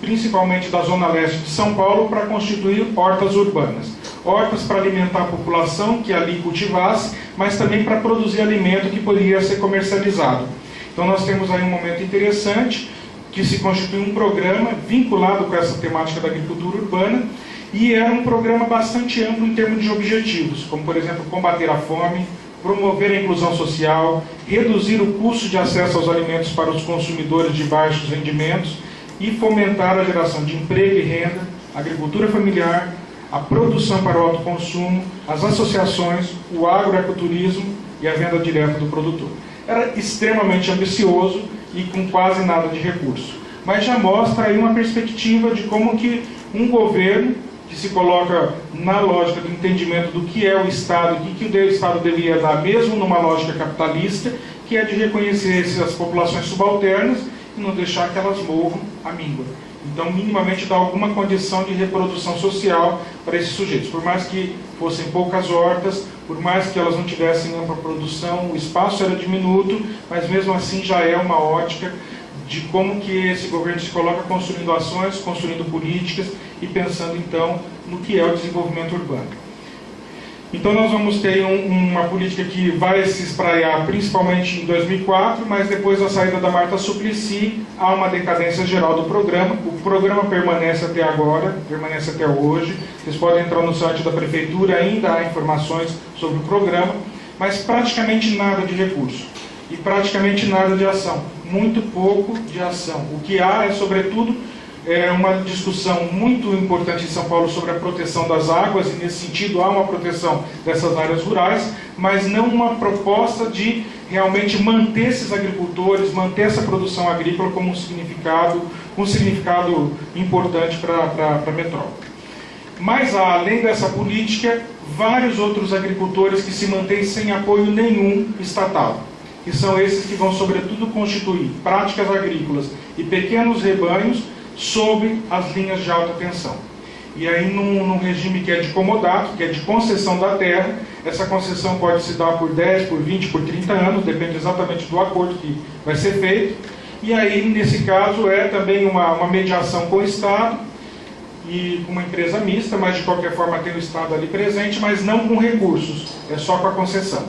principalmente da zona leste de São Paulo, para constituir hortas urbanas. Hortas para alimentar a população que ali cultivasse, mas também para produzir alimento que poderia ser comercializado. Então nós temos aí um momento interessante, que se constitui um programa vinculado com essa temática da agricultura urbana, e era um programa bastante amplo em termos de objetivos, como por exemplo combater a fome, promover a inclusão social, reduzir o custo de acesso aos alimentos para os consumidores de baixos rendimentos e fomentar a geração de emprego e renda, agricultura familiar, a produção para o autoconsumo, as associações, o agroecoturismo e a venda direta do produtor. Era extremamente ambicioso e com quase nada de recurso, mas já mostra aí uma perspectiva de como que um governo que se coloca na lógica do entendimento do que é o Estado e que o Estado deveria dar, mesmo numa lógica capitalista, que é de reconhecer essas populações subalternas e não deixar que elas morram à míngua. Então, minimamente, dar alguma condição de reprodução social para esses sujeitos. Por mais que fossem poucas hortas, por mais que elas não tivessem ampla produção, o espaço era diminuto, mas mesmo assim já é uma ótica de como que esse governo se coloca construindo ações, construindo políticas e pensando, então, no que é o desenvolvimento urbano. Então nós vamos ter uma política que vai se espraiar principalmente em 2004, mas depois da saída da Marta Suplicy, há uma decadência geral do programa. O programa permanece até agora, permanece até hoje. Vocês podem entrar no site da Prefeitura, ainda há informações sobre o programa, mas praticamente nada de recurso e praticamente nada de ação. Muito pouco de ação. O que há é, sobretudo, uma discussão muito importante em São Paulo sobre a proteção das águas, e nesse sentido há uma proteção dessas áreas rurais, mas não uma proposta de realmente manter esses agricultores, manter essa produção agrícola como um significado importante para a metrópole. Mas há, além dessa política, vários outros agricultores que se mantêm sem apoio nenhum estatal, que são esses que vão sobretudo constituir práticas agrícolas e pequenos rebanhos sob as linhas de alta tensão. E aí num regime que é de comodato, que é de concessão da terra, essa concessão pode se dar por 10, por 20, por 30 anos, depende exatamente do acordo que vai ser feito. E aí, nesse caso, é também uma mediação com o Estado e com uma empresa mista, mas de qualquer forma tem o Estado ali presente, mas não com recursos, é só com a concessão.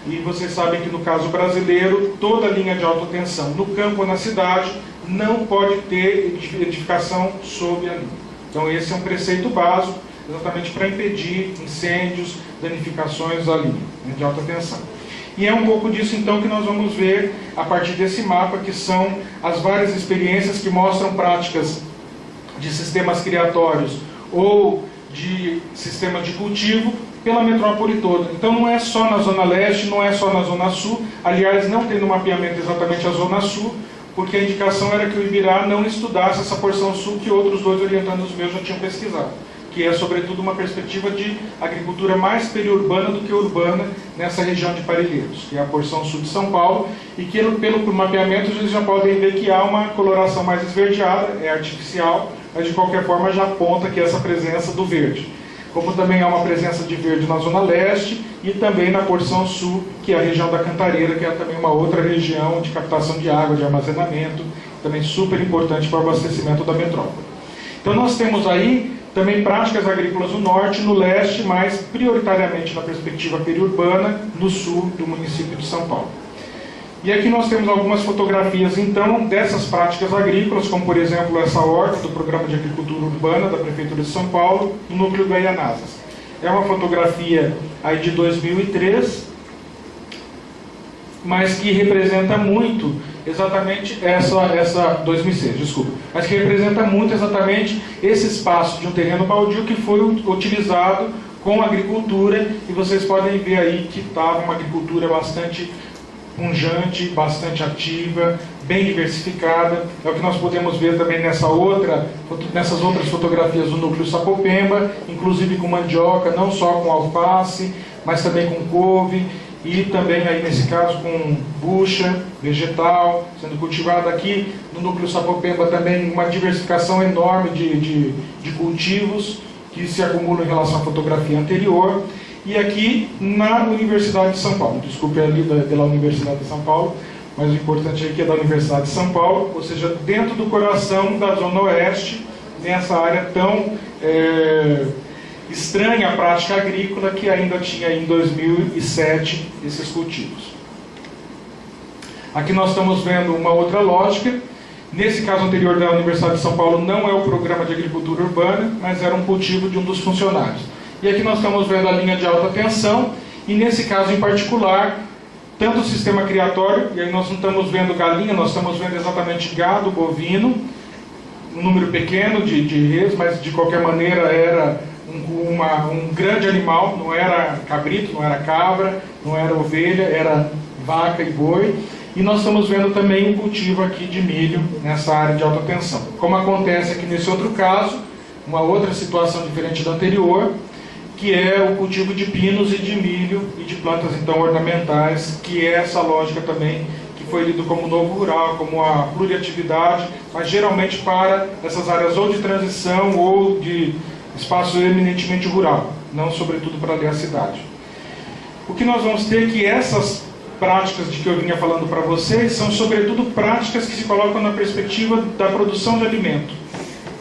E vocês sabem que no caso brasileiro, toda linha de alta tensão, no campo ou na cidade, não pode ter edificação sob a linha. Então esse é um preceito básico, exatamente para impedir incêndios, danificações da linha de alta tensão. E é um pouco disso então que nós vamos ver a partir desse mapa, que são as várias experiências que mostram práticas de sistemas criatórios ou de sistemas de cultivo pela metrópole toda. Então não é só na Zona Leste, não é só na Zona Sul, aliás, não tem no mapeamento exatamente a Zona Sul, porque a indicação era que o Ibirá não estudasse essa porção sul que outros dois orientandos meus já tinham pesquisado, que é sobretudo uma perspectiva de agricultura mais periurbana do que urbana nessa região de Parelheiros, que é a porção sul de São Paulo, e que pelo mapeamento vocês já podem ver que há uma coloração mais esverdeada, é artificial, mas de qualquer forma já aponta que essa presença do verde. Como também há uma presença de verde na Zona Leste e também na porção sul, que é a região da Cantareira, que é também uma outra região de captação de água, de armazenamento, também super importante para o abastecimento da metrópole. Então nós temos aí também práticas agrícolas no norte, no leste, mas prioritariamente na perspectiva periurbana, no sul do município de São Paulo. E aqui nós temos algumas fotografias, então, dessas práticas agrícolas, como, por exemplo, essa horta do Programa de Agricultura Urbana da Prefeitura de São Paulo, no núcleo Guaianazes. É uma fotografia aí de 2003, mas que representa muito exatamente 2006, desculpa, mas que representa muito exatamente esse espaço de um terreno baldio que foi utilizado com agricultura, e vocês podem ver aí que estava uma agricultura bastante pungente, bastante ativa, bem diversificada. É o que nós podemos ver também nessas outras fotografias do núcleo Sapopemba, inclusive com mandioca, não só com alface, mas também com couve, e também aí nesse caso com bucha vegetal sendo cultivada. Aqui no núcleo Sapopemba também uma diversificação enorme de cultivos que se acumulam em relação à fotografia anterior. E aqui na Universidade de São Paulo, desculpe ali pela Universidade de São Paulo, mas o importante aqui é da Universidade de São Paulo, ou seja, dentro do coração da Zona Oeste, nessa área tão estranha à prática agrícola que ainda tinha em 2007 esses cultivos. Aqui nós estamos vendo uma outra lógica. Nesse caso anterior da Universidade de São Paulo não é o programa de agricultura urbana, mas era um cultivo de um dos funcionários. E aqui nós estamos vendo a linha de alta tensão, e nesse caso em particular, tanto o sistema criatório, e aí nós não estamos vendo galinha, nós estamos vendo exatamente gado, bovino, um número pequeno de reis, mas de qualquer maneira era um grande animal, não era cabrito, não era cabra, não era ovelha, era vaca e boi. E nós estamos vendo também um cultivo aqui de milho nessa área de alta tensão. Como acontece aqui nesse outro caso, uma outra situação diferente da anterior, que é o cultivo de pinos e de milho e de plantas então ornamentais, que é essa lógica também que foi lido como novo rural, como a pluriatividade, mas geralmente para essas áreas ou de transição ou de espaço eminentemente rural, não sobretudo para ali a cidade. O que nós vamos ter é que essas práticas de que eu vinha falando para vocês são sobretudo práticas que se colocam na perspectiva da produção de alimento.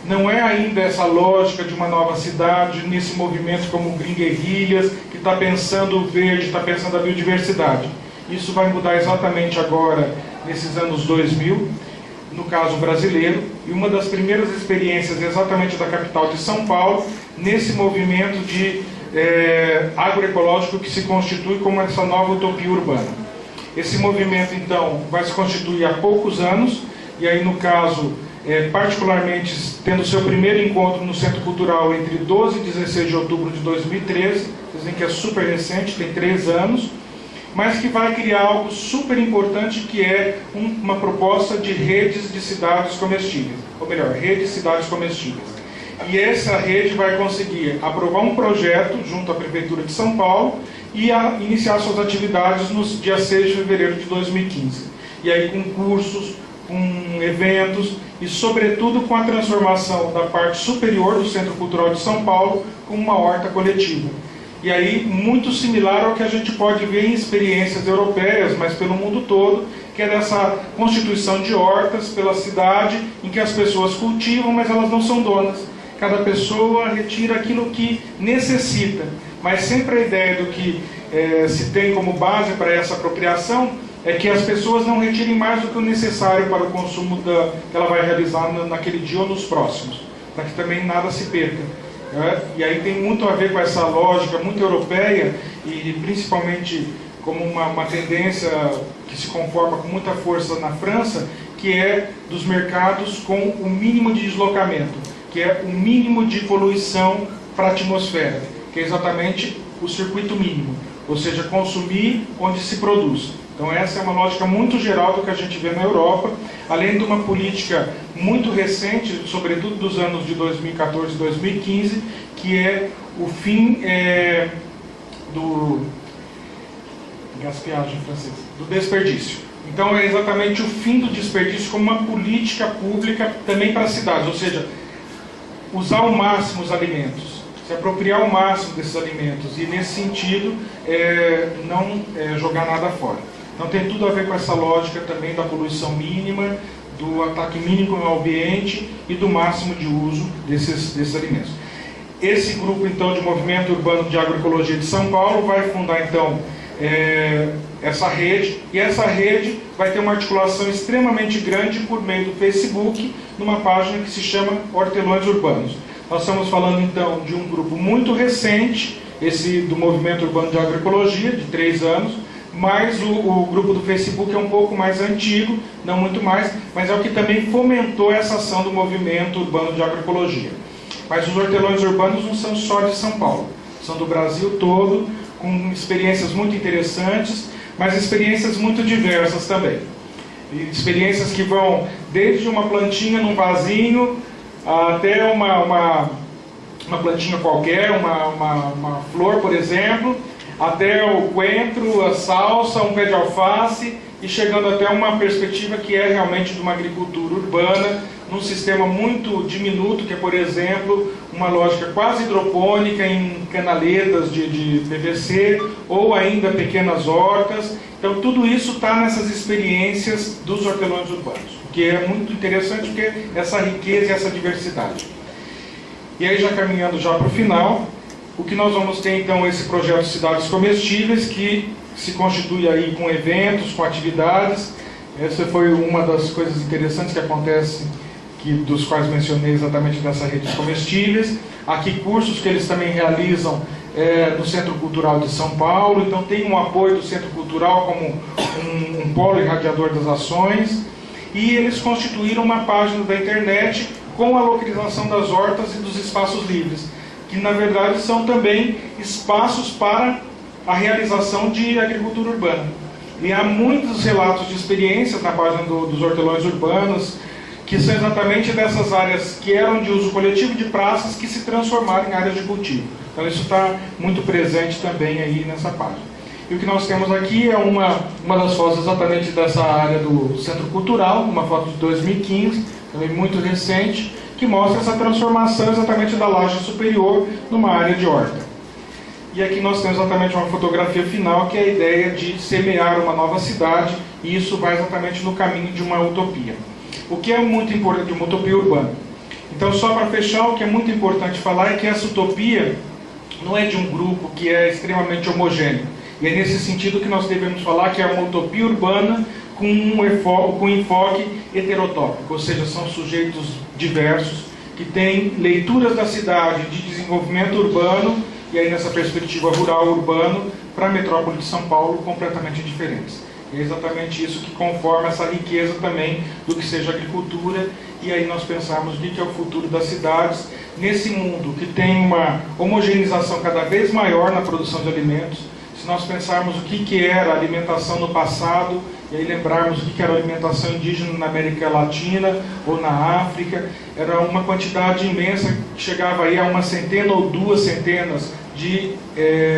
Não é ainda essa lógica de uma nova cidade, nesse movimento como o Green Guerrillas, que está pensando o verde, está pensando a biodiversidade. Isso vai mudar exatamente agora, nesses anos 2000, no caso brasileiro, e uma das primeiras experiências exatamente da capital de São Paulo, nesse movimento de agroecológico que se constitui como essa nova utopia urbana. Esse movimento, então, vai se constituir há poucos anos, e aí, no caso, particularmente tendo seu primeiro encontro no Centro Cultural entre 12 e 16 de outubro de 2013, vocês veem que é super recente, tem 3 anos, mas que vai criar algo super importante, que é uma proposta de redes de cidades comestíveis, ou melhor, rede de cidades comestíveis. E essa rede vai conseguir aprovar um projeto junto à Prefeitura de São Paulo e iniciar suas atividades no dia 6 de fevereiro de 2015. E aí com cursos, com eventos e, sobretudo, com a transformação da parte superior do Centro Cultural de São Paulo como uma horta coletiva. E aí, muito similar ao que a gente pode ver em experiências europeias, mas pelo mundo todo, que é dessa constituição de hortas pela cidade, em que as pessoas cultivam, mas elas não são donas. Cada pessoa retira aquilo que necessita, mas sempre a ideia do que se tem como base para essa apropriação é que as pessoas não retirem mais do que o necessário para o consumo que ela vai realizar naquele dia ou nos próximos, para que também nada se perca. E aí tem muito a ver com essa lógica muito europeia, e principalmente como uma tendência que se conforma com muita força na França, que é dos mercados com o mínimo de deslocamento, que é o mínimo de poluição para a atmosfera, que é exatamente o circuito mínimo, ou seja, consumir onde se produz. Então essa é uma lógica muito geral do que a gente vê na Europa, além de uma política muito recente, sobretudo dos anos de 2014 e 2015, que é o fim do gaspillage em francês, do desperdício. Então é exatamente o fim do desperdício como uma política pública também para as cidades, ou seja, usar ao máximo os alimentos, se apropriar ao máximo desses alimentos, e nesse sentido não jogar nada fora. Então tem tudo a ver com essa lógica também da poluição mínima, do ataque mínimo ao ambiente e do máximo de uso desses alimentos. Esse grupo então de Movimento Urbano de Agroecologia de São Paulo vai fundar então essa rede, e essa rede vai ter uma articulação extremamente grande por meio do Facebook, numa página que se chama Hortelões Urbanos. Nós estamos falando então de um grupo muito recente, esse do Movimento Urbano de Agroecologia, de 3 anos, mas o grupo do Facebook é um pouco mais antigo, não muito mais, mas é o que também fomentou essa ação do Movimento Urbano de Agroecologia. Mas os hortelões urbanos não são só de São Paulo, são do Brasil todo, com experiências muito interessantes, mas experiências muito diversas também. experiências que vão desde uma plantinha num vasinho até uma plantinha qualquer, uma flor, por exemplo, até o coentro, a salsa, um pé de alface, e chegando até uma perspectiva que é realmente de uma agricultura urbana, num sistema muito diminuto, que é, por exemplo, uma lógica quase hidropônica em canaletas de PVC, ou ainda pequenas hortas. Então tudo isso está nessas experiências dos hortelões urbanos, que é muito interessante porque essa riqueza e essa diversidade. E aí, já caminhando já para o final, o que nós vamos ter então esse projeto Cidades Comestíveis, que se constitui aí com eventos, com atividades. Essa foi uma das coisas interessantes que acontece, dos quais mencionei exatamente dessa rede de comestíveis. Aqui cursos que eles também realizam no Centro Cultural de São Paulo, então tem um apoio do Centro Cultural como um polo irradiador das ações, e eles constituíram uma página da internet com a localização das hortas e dos espaços livres, que na verdade são também espaços para a realização de agricultura urbana. E há muitos relatos de experiências na página dos hortelões urbanos, que são exatamente dessas áreas que eram de uso coletivo de praças que se transformaram em áreas de cultivo. Então isso está muito presente também aí nessa página. E o que nós temos aqui é uma das fotos exatamente dessa área do Centro Cultural, uma foto de 2015, também muito recente, que mostra essa transformação exatamente da laje superior numa área de horta. E aqui nós temos exatamente uma fotografia final, que é a ideia de semear uma nova cidade, e isso vai exatamente no caminho de uma utopia. O que é muito importante, uma utopia urbana. Então, só para fechar, o que é muito importante falar é que essa utopia não é de um grupo que é extremamente homogêneo. E é nesse sentido que nós devemos falar que é uma utopia urbana com um enfoque heterotópico, ou seja, são sujeitos diversos que têm leituras da cidade, de desenvolvimento urbano, e aí nessa perspectiva rural-urbano, para a metrópole de São Paulo, completamente diferentes. E é exatamente isso que conforma essa riqueza também do que seja agricultura, e aí nós pensarmos o que é o futuro das cidades, nesse mundo que tem uma homogeneização cada vez maior na produção de alimentos. Se nós pensarmos o que era a alimentação no passado, e aí lembrarmos o que era a alimentação indígena na América Latina ou na África, era uma quantidade imensa, que chegava aí a uma centena ou 2 centenas de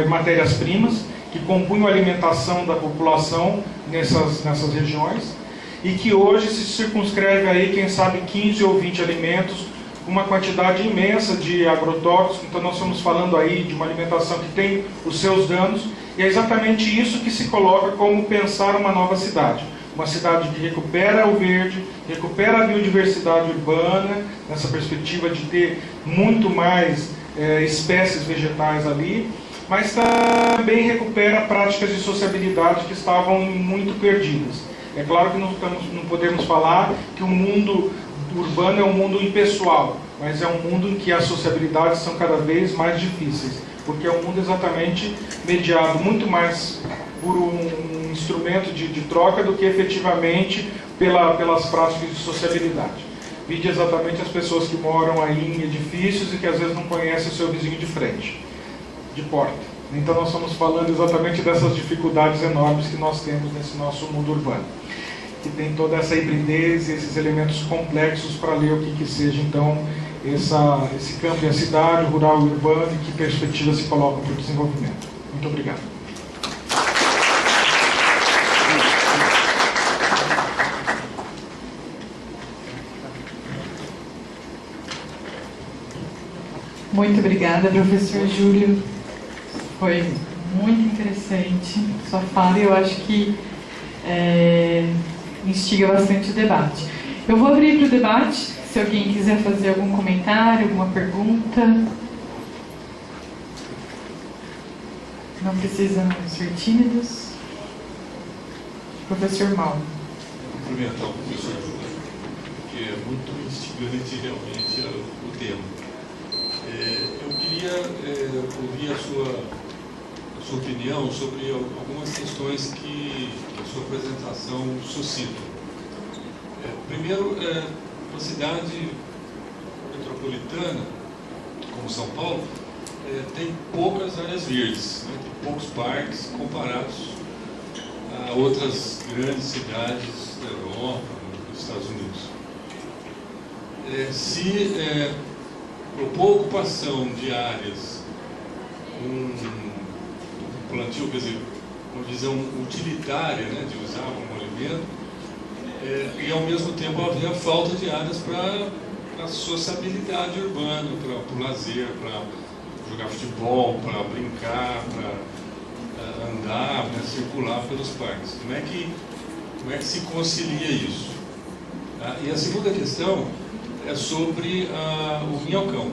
matérias-primas, que compunham a alimentação da população nessas regiões, e que hoje se circunscreve aí, quem sabe, 15 ou 20 alimentos, uma quantidade imensa de agrotóxicos. Então nós estamos falando aí de uma alimentação que tem os seus danos, e é exatamente isso que se coloca como pensar uma nova cidade. Uma cidade que recupera o verde, recupera a biodiversidade urbana, nessa perspectiva de ter muito mais espécies vegetais ali, mas também recupera práticas de sociabilidade que estavam muito perdidas. É claro que não podemos falar que o mundo urbano é um mundo impessoal, mas é um mundo em que as sociabilidades são cada vez mais difíceis, porque é um mundo exatamente mediado muito mais por um instrumento de troca do que efetivamente pelas práticas de sociabilidade. Vide exatamente as pessoas que moram aí em edifícios e que às vezes não conhecem o seu vizinho de frente, de porta. Então nós estamos falando exatamente dessas dificuldades enormes que nós temos nesse nosso mundo urbano, que tem toda essa hibridez e esses elementos complexos para ler o que seja então esse campo e a cidade, o rural e o urbano, e que perspectivas se colocam para o desenvolvimento. Muito obrigado. Muito obrigada, professor Júlio. Foi muito interessante sua fala, e eu acho que instiga bastante o debate. Eu vou abrir para o debate, se alguém quiser fazer algum comentário, alguma pergunta. Não precisam ser tímidos. Professor Mauro. Cumprimentar o professor Júlio, que é muito instigante realmente o tema. Eu queria ouvir a sua opinião sobre algumas questões que a sua apresentação suscita. Primeiro, uma cidade metropolitana, como São Paulo, tem poucas áreas verdes, né? Tem poucos parques comparados a outras grandes cidades na Europa, nos Estados Unidos. Se propor ocupação de áreas com plantio, quer dizer, uma visão utilitária, né, de usar o emolumento, e ao mesmo tempo havia falta de áreas para a sociabilidade urbana, para o lazer, para jogar futebol, para brincar, para andar, para circular pelos parques. Como é que se concilia isso? E a segunda questão é sobre o Minhocão.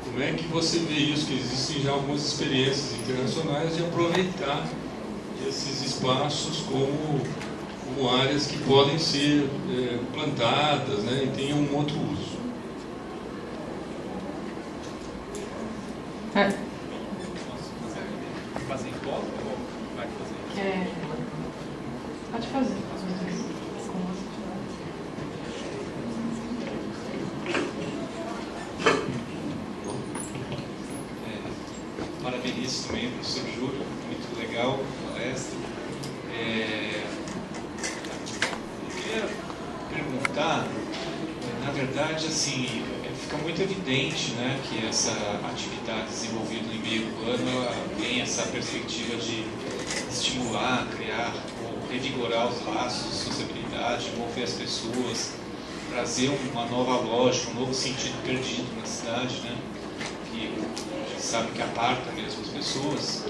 Como é que você vê isso, que existem já algumas experiências internacionais de aproveitar esses espaços como áreas que podem ser plantadas, né, e tenham um outro uso? Fazer em volta ou vai fazer? Pode fazer. Parabenizo também o professor Júlio, muito legal a palestra. Eu queria perguntar, na verdade, assim, fica muito evidente, né, que essa atividade desenvolvida no meio urbano, ela tem essa perspectiva de estimular, criar ou revigorar os laços de sociabilidade, envolver as pessoas, trazer uma nova lógica, um novo sentido perdido na cidade, né, que a gente sabe que aparta mesmo as pessoas.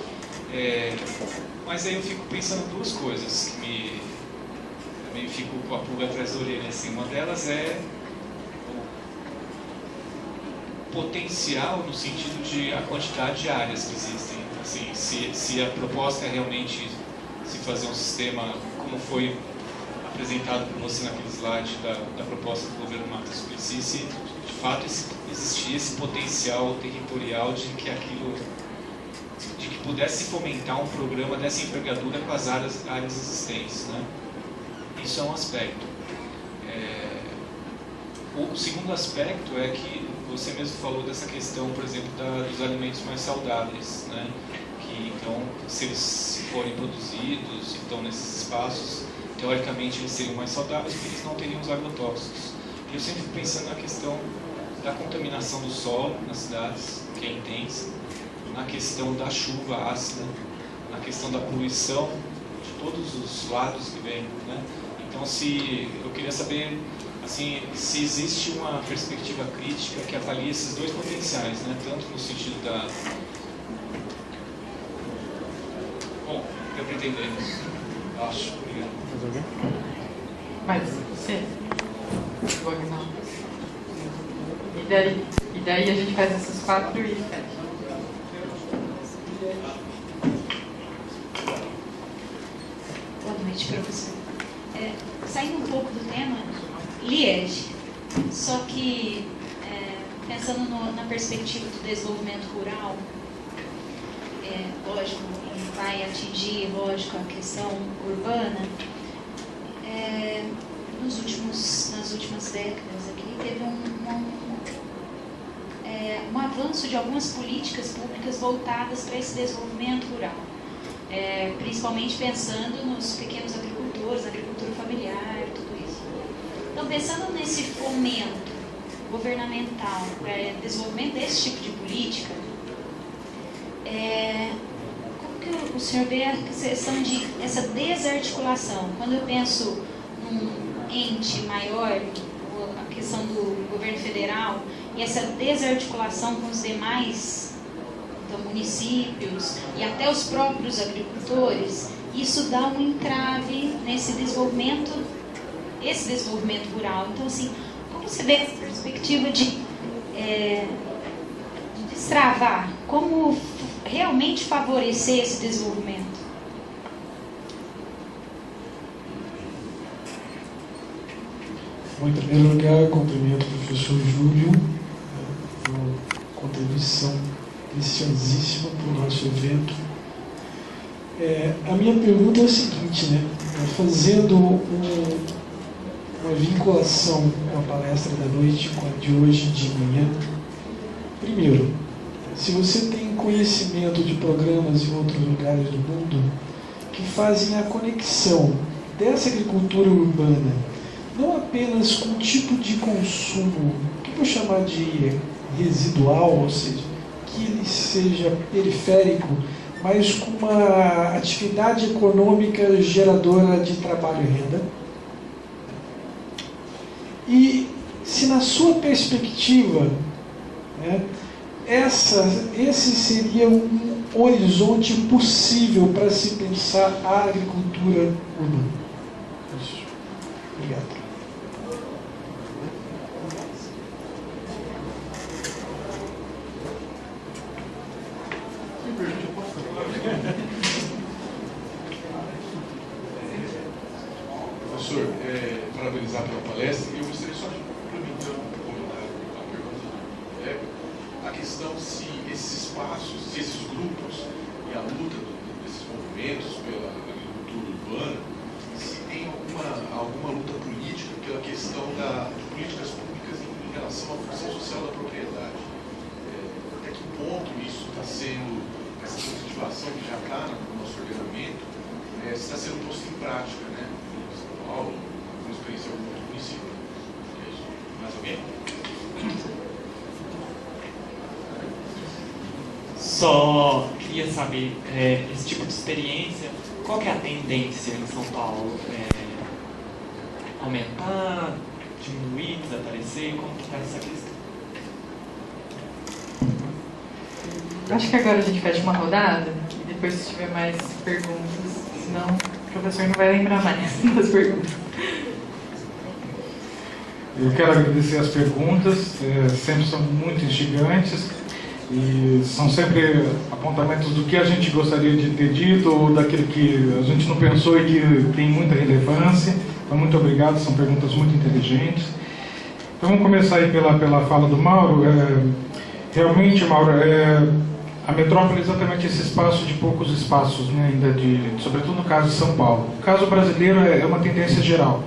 Mas aí eu fico pensando duas coisas que também fico com a pulga atrás da orelha. Assim. Uma delas é o potencial no sentido de a quantidade de áreas que existem. Assim, se a proposta é realmente se fazer um sistema como foi apresentado por você naquele slide da proposta do governo Mato Suplicy, se de fato existia esse potencial territorial de que pudesse fomentar um programa dessa envergadura com as áreas existentes, né? Isso é um aspecto. O segundo aspecto é que você mesmo falou dessa questão, por exemplo, dos alimentos mais saudáveis, né? Que então, se eles forem produzidos, então nesses espaços, teoricamente eles seriam mais saudáveis porque eles não teriam os agrotóxicos. E eu sempre fico pensando na questão da contaminação do solo nas cidades, que é intensa, na questão da chuva ácida, na questão da poluição de todos os lados que vem, né? Então, eu queria saber assim, se existe uma perspectiva crítica que avalie esses dois potenciais, né? Tanto no sentido da... Bom, deu para entender isso, acho. Obrigado. Mas você? E daí a gente faz essas 4 e fecha. Boa noite, professor. Saindo um pouco do tema, Liege, só que pensando na perspectiva do desenvolvimento rural, lógico, vai atingir, lógico, a questão urbana, nas últimas décadas aqui teve um avanço de algumas políticas públicas voltadas para esse desenvolvimento rural, principalmente pensando nos pequenos agricultores, agricultura familiar, tudo isso. Então, pensando nesse fomento governamental para desenvolvimento desse tipo de política, como que o senhor vê a questão essa desarticulação? Quando eu penso num ente maior, a questão do governo federal, e essa desarticulação com os demais municípios e até os próprios agricultores, isso dá um entrave nesse desenvolvimento, rural. Então, assim, como você vê essa perspectiva de destravar? Como realmente favorecer esse desenvolvimento? Bom, em primeiro lugar, cumprimento o professor Júlio por contribuição preciosíssima para o nosso evento. A minha pergunta é a seguinte, né? Fazendo uma vinculação com a palestra da noite, com a de hoje de manhã. Primeiro, se você tem conhecimento de programas em outros lugares do mundo que fazem a conexão dessa agricultura urbana, não apenas com o tipo de consumo, que eu vou chamar de residual, ou seja, que ele seja periférico, mas com uma atividade econômica geradora de trabalho e renda? E se na sua perspectiva, né, esse seria um horizonte possível para se pensar a agricultura urbana? Isso. Obrigado. Professor, parabenizar pela palestra, e eu gostaria só de complementar um comentário, uma pergunta do colega, a questão se esses espaços, se esses grupos e a luta desses movimentos pela agricultura urbana, se tem alguma luta política pela questão de políticas públicas em relação à função social da propriedade. Até que ponto isso está sendo, essa incentivação que já está no nosso ordenamento, está sendo posto em prática, né? Com experiência em algum outro município. É isso. Mais alguém? Só queria saber, esse tipo de experiência, qual que é a tendência em São Paulo? Aumentar, diminuir, desaparecer? Como que está essa questão? Acho que agora a gente fecha uma rodada e depois se tiver mais perguntas, senão o professor não vai lembrar mais das perguntas. Eu quero agradecer as perguntas, sempre são muito instigantes e são sempre apontamentos do que a gente gostaria de ter dito ou daquilo que a gente não pensou e que tem muita relevância. Então, muito obrigado, são perguntas muito inteligentes. Então, vamos começar aí pela fala do Mauro. Realmente, Mauro, a metrópole é exatamente esse espaço de poucos espaços, né, ainda sobretudo no caso de São Paulo. O caso brasileiro é uma tendência geral.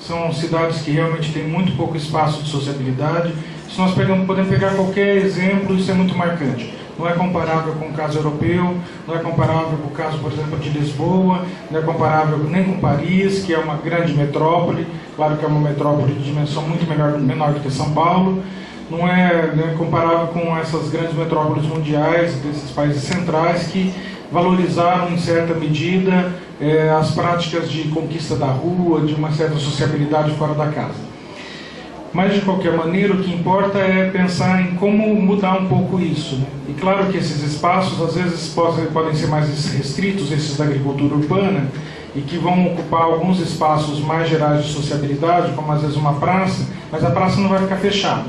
São cidades que realmente têm muito pouco espaço de sociabilidade. Se nós podemos pegar qualquer exemplo, isso é muito marcante. Não é comparável com o caso europeu, não é comparável com o caso, por exemplo, de Lisboa, não é comparável nem com Paris, que é uma grande metrópole. Claro que é uma metrópole de dimensão muito menor do que São Paulo. Não é comparável com essas grandes metrópoles mundiais, desses países centrais, que valorizaram, em certa medida, as práticas de conquista da rua, de uma certa sociabilidade fora da casa. Mas, de qualquer maneira, o que importa é pensar em como mudar um pouco isso, né? E claro que esses espaços, às vezes, podem ser mais restritos, esses da agricultura urbana, e que vão ocupar alguns espaços mais gerais de sociabilidade, como às vezes uma praça, mas a praça não vai ficar fechada.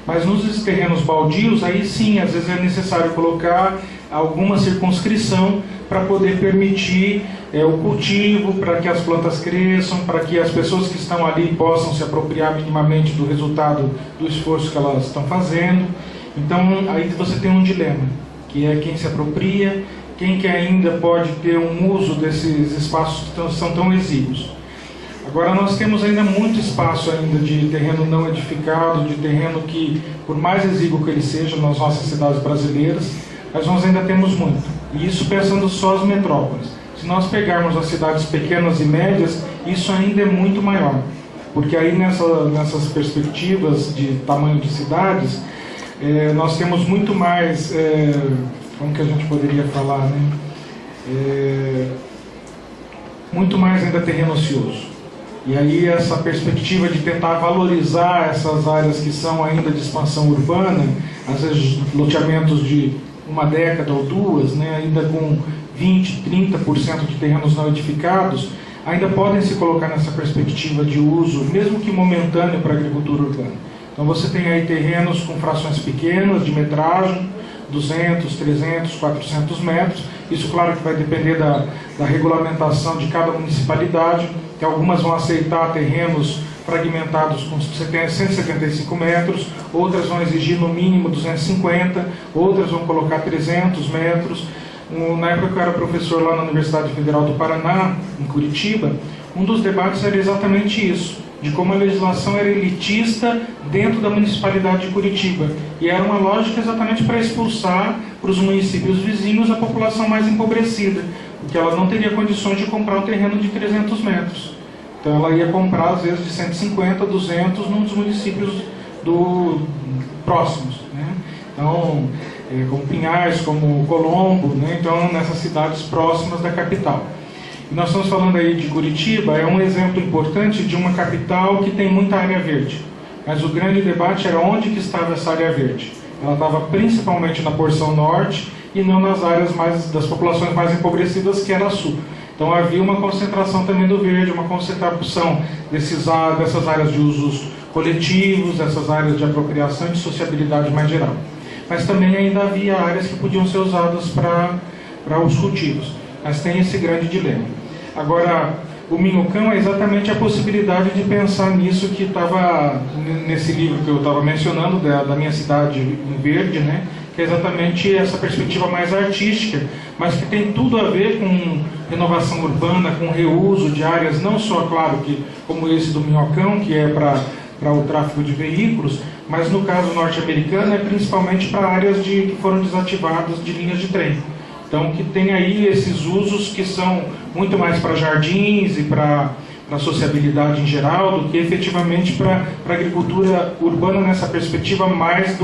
Mas nos terrenos baldios, aí sim, às vezes é necessário colocar alguma circunscrição para poder permitir o cultivo, para que as plantas cresçam, para que as pessoas que estão ali possam se apropriar minimamente do resultado do esforço que elas estão fazendo. Então, aí você tem um dilema, que é quem se apropria, quem que ainda pode ter um uso desses espaços que são tão exíguos. Agora, nós temos ainda muito espaço ainda de terreno não edificado, de terreno que, por mais exíguo que ele seja nas nossas cidades brasileiras, mas nós ainda temos muito. E isso pensando só as metrópoles. Se nós pegarmos as cidades pequenas e médias, isso ainda é muito maior. Porque aí nessas perspectivas de tamanho de cidades, nós temos muito mais, como que a gente poderia falar, né? Muito mais ainda terreno ocioso. E aí essa perspectiva de tentar valorizar essas áreas que são ainda de expansão urbana, às vezes loteamentos de uma década ou duas, né, ainda com 20%, 30% de terrenos não edificados, ainda podem se colocar nessa perspectiva de uso, mesmo que momentâneo, para a agricultura urbana. Então você tem aí terrenos com frações pequenas de metragem, 200, 300, 400 metros. Isso, claro, que vai depender da regulamentação de cada municipalidade, que algumas vão aceitar terrenos fragmentados com 175 metros, outras vão exigir no mínimo 250, outras vão colocar 300 metros. Na época que eu era professor lá na Universidade Federal do Paraná, em Curitiba, um dos debates era exatamente isso, de como a legislação era elitista dentro da municipalidade de Curitiba. E era uma lógica exatamente para expulsar para os municípios vizinhos a população mais empobrecida. porque ela não teria condições de comprar um terreno de 300 metros. Então ela ia comprar, às vezes, de 150, 200 nos municípios próximos, né? Então, como Pinhais, como Colombo, né? Então nessas cidades próximas da capital. E nós estamos falando aí de Curitiba, é um exemplo importante de uma capital que tem muita área verde. Mas o grande debate era onde que estava essa área verde. Ela estava principalmente na porção norte e não nas áreas das populações mais empobrecidas, que era a sul. Então havia uma concentração também do verde, uma concentração dessas áreas de usos coletivos, dessas áreas de apropriação e de sociabilidade mais geral. Mas também ainda havia áreas que podiam ser usadas para os cultivos. Mas tem esse grande dilema. Agora, o minhocão é exatamente a possibilidade de pensar nisso que estava nesse livro que eu estava mencionando, da minha cidade em verde, né? Que é exatamente essa perspectiva mais artística, mas que tem tudo a ver com renovação urbana, com reuso de áreas, não só, claro, como esse do minhocão, que é para o tráfego de veículos, mas no caso norte-americano é principalmente para áreas que foram desativadas de linhas de trem. Então, que tem aí esses usos que são muito mais para jardins e para sociabilidade em geral, do que efetivamente para a agricultura urbana nessa perspectiva mais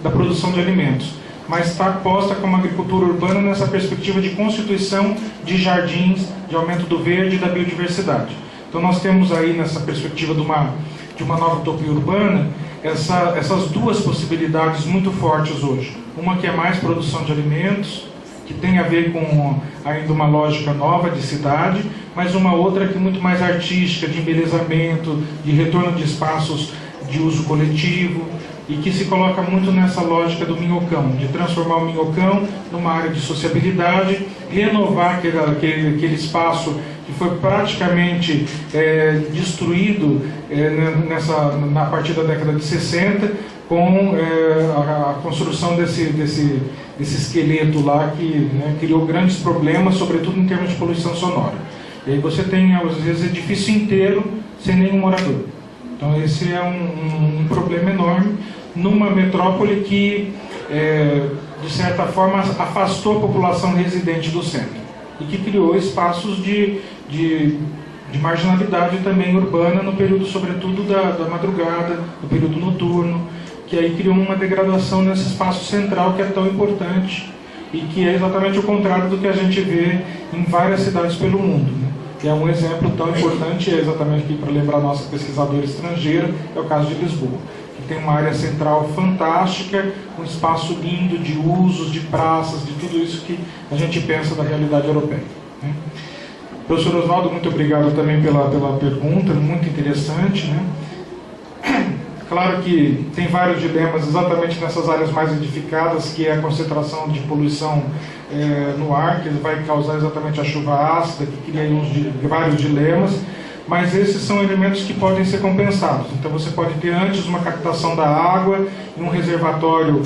da produção de alimentos. Mas está posta como agricultura urbana nessa perspectiva de constituição de jardins, de aumento do verde e da biodiversidade. Então, nós temos aí nessa perspectiva de uma nova utopia urbana, essas duas possibilidades muito fortes hoje. Uma que é mais produção de alimentos, que tem a ver com ainda uma lógica nova de cidade, mas uma outra que é muito mais artística, de embelezamento, de retorno de espaços de uso coletivo, e que se coloca muito nessa lógica do minhocão, de transformar o minhocão numa área de sociabilidade, renovar aquele espaço que foi praticamente destruído a partir da década de 60, com a construção desse esqueleto lá que criou grandes problemas, sobretudo em termos de poluição sonora. E aí você tem, às vezes, edifício inteiro sem nenhum morador. Então esse é um problema enorme numa metrópole que, de certa forma, afastou a população residente do centro e que criou espaços de marginalidade também urbana no período, sobretudo, da madrugada, no período noturno, que aí criou uma degradação nesse espaço central que é tão importante e que é exatamente o contrário do que a gente vê em várias cidades pelo mundo, né? E é um exemplo tão importante, exatamente aqui para lembrar a nossa pesquisadora estrangeira, é o caso de Lisboa, que tem uma área central fantástica, um espaço lindo de usos, de praças, de tudo isso que a gente pensa da realidade europeia, né? Professor Oswaldo, muito obrigado também pela pergunta, muito interessante, né? Claro que tem vários dilemas exatamente nessas áreas mais edificadas, que é a concentração de poluição no ar, que vai causar exatamente a chuva ácida, que cria vários dilemas, mas esses são elementos que podem ser compensados. Então você pode ter antes uma captação da água e um reservatório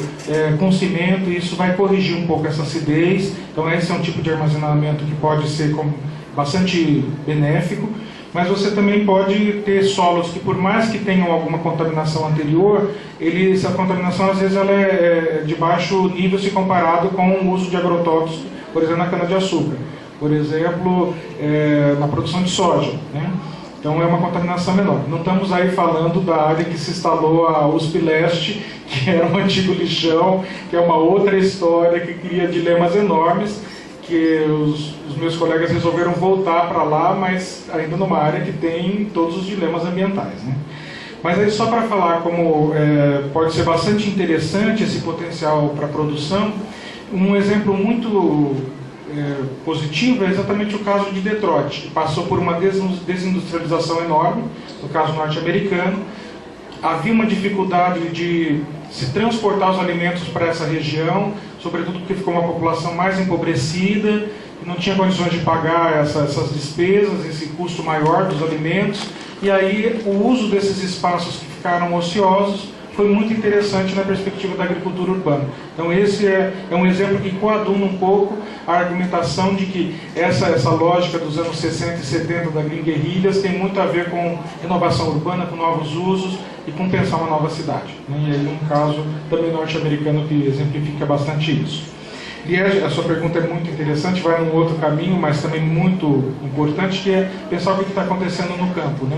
com cimento, e isso vai corrigir um pouco essa acidez. Então esse é um tipo de armazenamento que pode ser bastante benéfico. Mas você também pode ter solos que, por mais que tenham alguma contaminação anterior, essa contaminação às vezes ela é de baixo nível se comparado com o uso de agrotóxicos, por exemplo, na cana-de-açúcar, por exemplo, na produção de soja, né? Então é uma contaminação menor. Não estamos aí falando da área que se instalou a USP Leste, que era um antigo lixão, que é uma outra história que cria dilemas enormes, que os meus colegas resolveram voltar para lá, mas ainda numa área que tem todos os dilemas ambientais, né? Mas aí só para falar como pode ser bastante interessante esse potencial para produção, um exemplo muito positivo é exatamente o caso de Detroit, que passou por uma desindustrialização enorme, no caso norte-americano. Havia uma dificuldade de se transportar os alimentos para essa região, sobretudo porque ficou uma população mais empobrecida, que não tinha condições de pagar essas despesas, esse custo maior dos alimentos, e aí o uso desses espaços que ficaram ociosos foi muito interessante na perspectiva da agricultura urbana. Então esse é um exemplo que coaduna um pouco a argumentação de que essa lógica dos anos 60 e 70 da Green Guerrillas tem muito a ver com renovação urbana, com novos usos e com pensar uma nova cidade, né? E aí um caso também norte-americano que exemplifica bastante isso. Liege, a sua pergunta é muito interessante, vai num outro caminho, mas também muito importante, que é pensar o que está acontecendo no campo, né?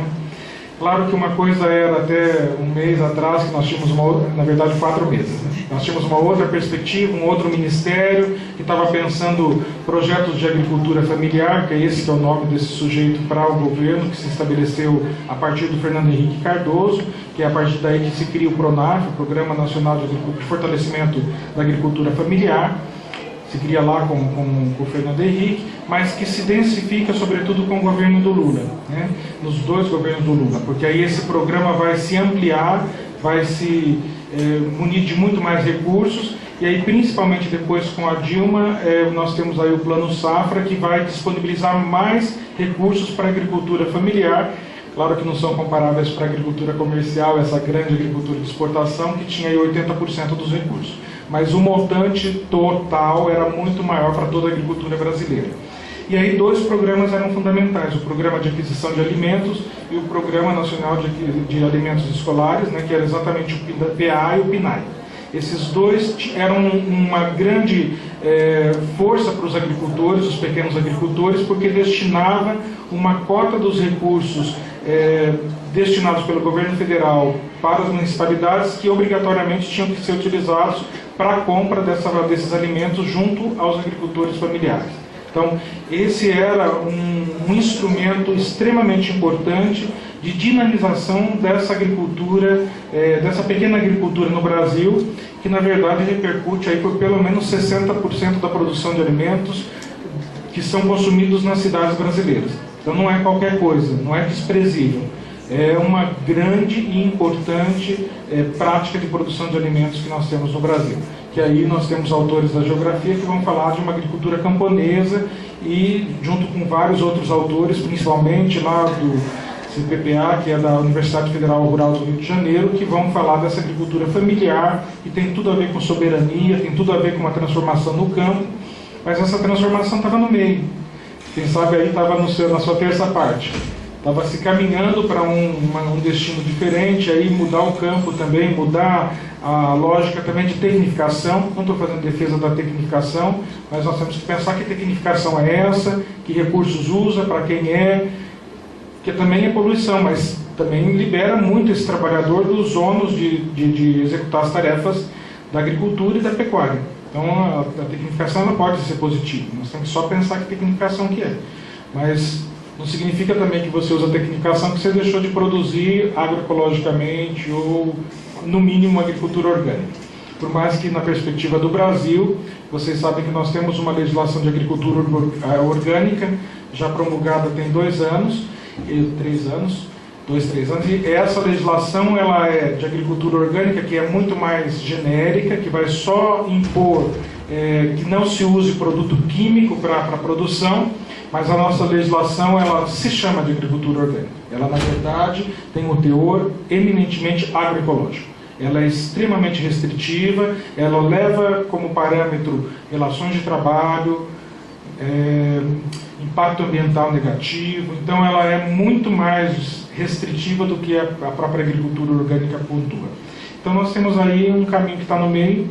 Claro que uma coisa era até um mês atrás, que nós tínhamos uma outra, na verdade 4 meses, né? Nós tínhamos uma outra perspectiva, um outro ministério que estava pensando projetos de agricultura familiar, que é esse que é o nome desse sujeito para o governo, que se estabeleceu a partir do Fernando Henrique Cardoso, que é a partir daí que se cria o PRONAF, o Programa Nacional de Fortalecimento da Agricultura Familiar, se cria lá com o Fernando Henrique, mas que se densifica sobretudo com o governo do Lula, né? Nos 2 governos do Lula, porque aí esse programa vai se ampliar, vai se munir de muito mais recursos, e aí principalmente depois com a Dilma, nós temos aí o Plano Safra, que vai disponibilizar mais recursos para a agricultura familiar. Claro que não são comparáveis para a agricultura comercial, essa grande agricultura de exportação, que tinha aí 80% dos recursos. Mas o montante total era muito maior para toda a agricultura brasileira. E aí 2 programas eram fundamentais, o Programa de Aquisição de Alimentos e o Programa Nacional de Alimentos Escolares, né, que era exatamente o PA e o PNAE. Esses 2 eram uma grande força para os agricultores, os pequenos agricultores, porque destinava uma cota dos recursos destinados pelo governo federal para as municipalidades, que obrigatoriamente tinham que ser utilizados para a compra desses alimentos junto aos agricultores familiares. Então, esse era um instrumento extremamente importante de dinamização dessa agricultura, dessa pequena agricultura no Brasil, que na verdade repercute aí por pelo menos 60% da produção de alimentos que são consumidos nas cidades brasileiras. Então não é qualquer coisa, não é desprezível. É uma grande e importante prática de produção de alimentos que nós temos no Brasil. Que aí nós temos autores da geografia que vão falar de uma agricultura camponesa e junto com vários outros autores, principalmente lá do CPPA, que é da Universidade Federal Rural do Rio de Janeiro, que vão falar dessa agricultura familiar, que tem tudo a ver com soberania, tem tudo a ver com uma transformação no campo, mas essa transformação estava no meio. Quem sabe aí estava na sua terça parte. Estava se caminhando para um destino diferente, aí mudar o campo também, mudar a lógica também de tecnificação. Não estou fazendo defesa da tecnificação, mas nós temos que pensar que tecnificação é essa, que recursos usa, para quem é, que também é poluição, mas também libera muito esse trabalhador dos ônus de executar as tarefas da agricultura e da pecuária. Então a tecnificação não pode ser positiva, nós temos que só pensar que tecnificação que é. Mas não significa também que você usa a tecnificação que você deixou de produzir agroecologicamente ou, no mínimo, agricultura orgânica. Por mais que, na perspectiva do Brasil, vocês sabem que nós temos uma legislação de agricultura orgânica já promulgada tem 2 anos, 3 anos, 2-3 anos, e essa legislação ela é de agricultura orgânica, que é muito mais genérica, que vai só impor que não se use produto químico para a produção, mas a nossa legislação ela se chama de agricultura orgânica. Ela, na verdade, tem um teor eminentemente agroecológico. Ela é extremamente restritiva, ela leva como parâmetro relações de trabalho, impacto ambiental negativo, então ela é muito mais restritiva do que a própria agricultura orgânica pontua. Então nós temos aí um caminho que está no meio.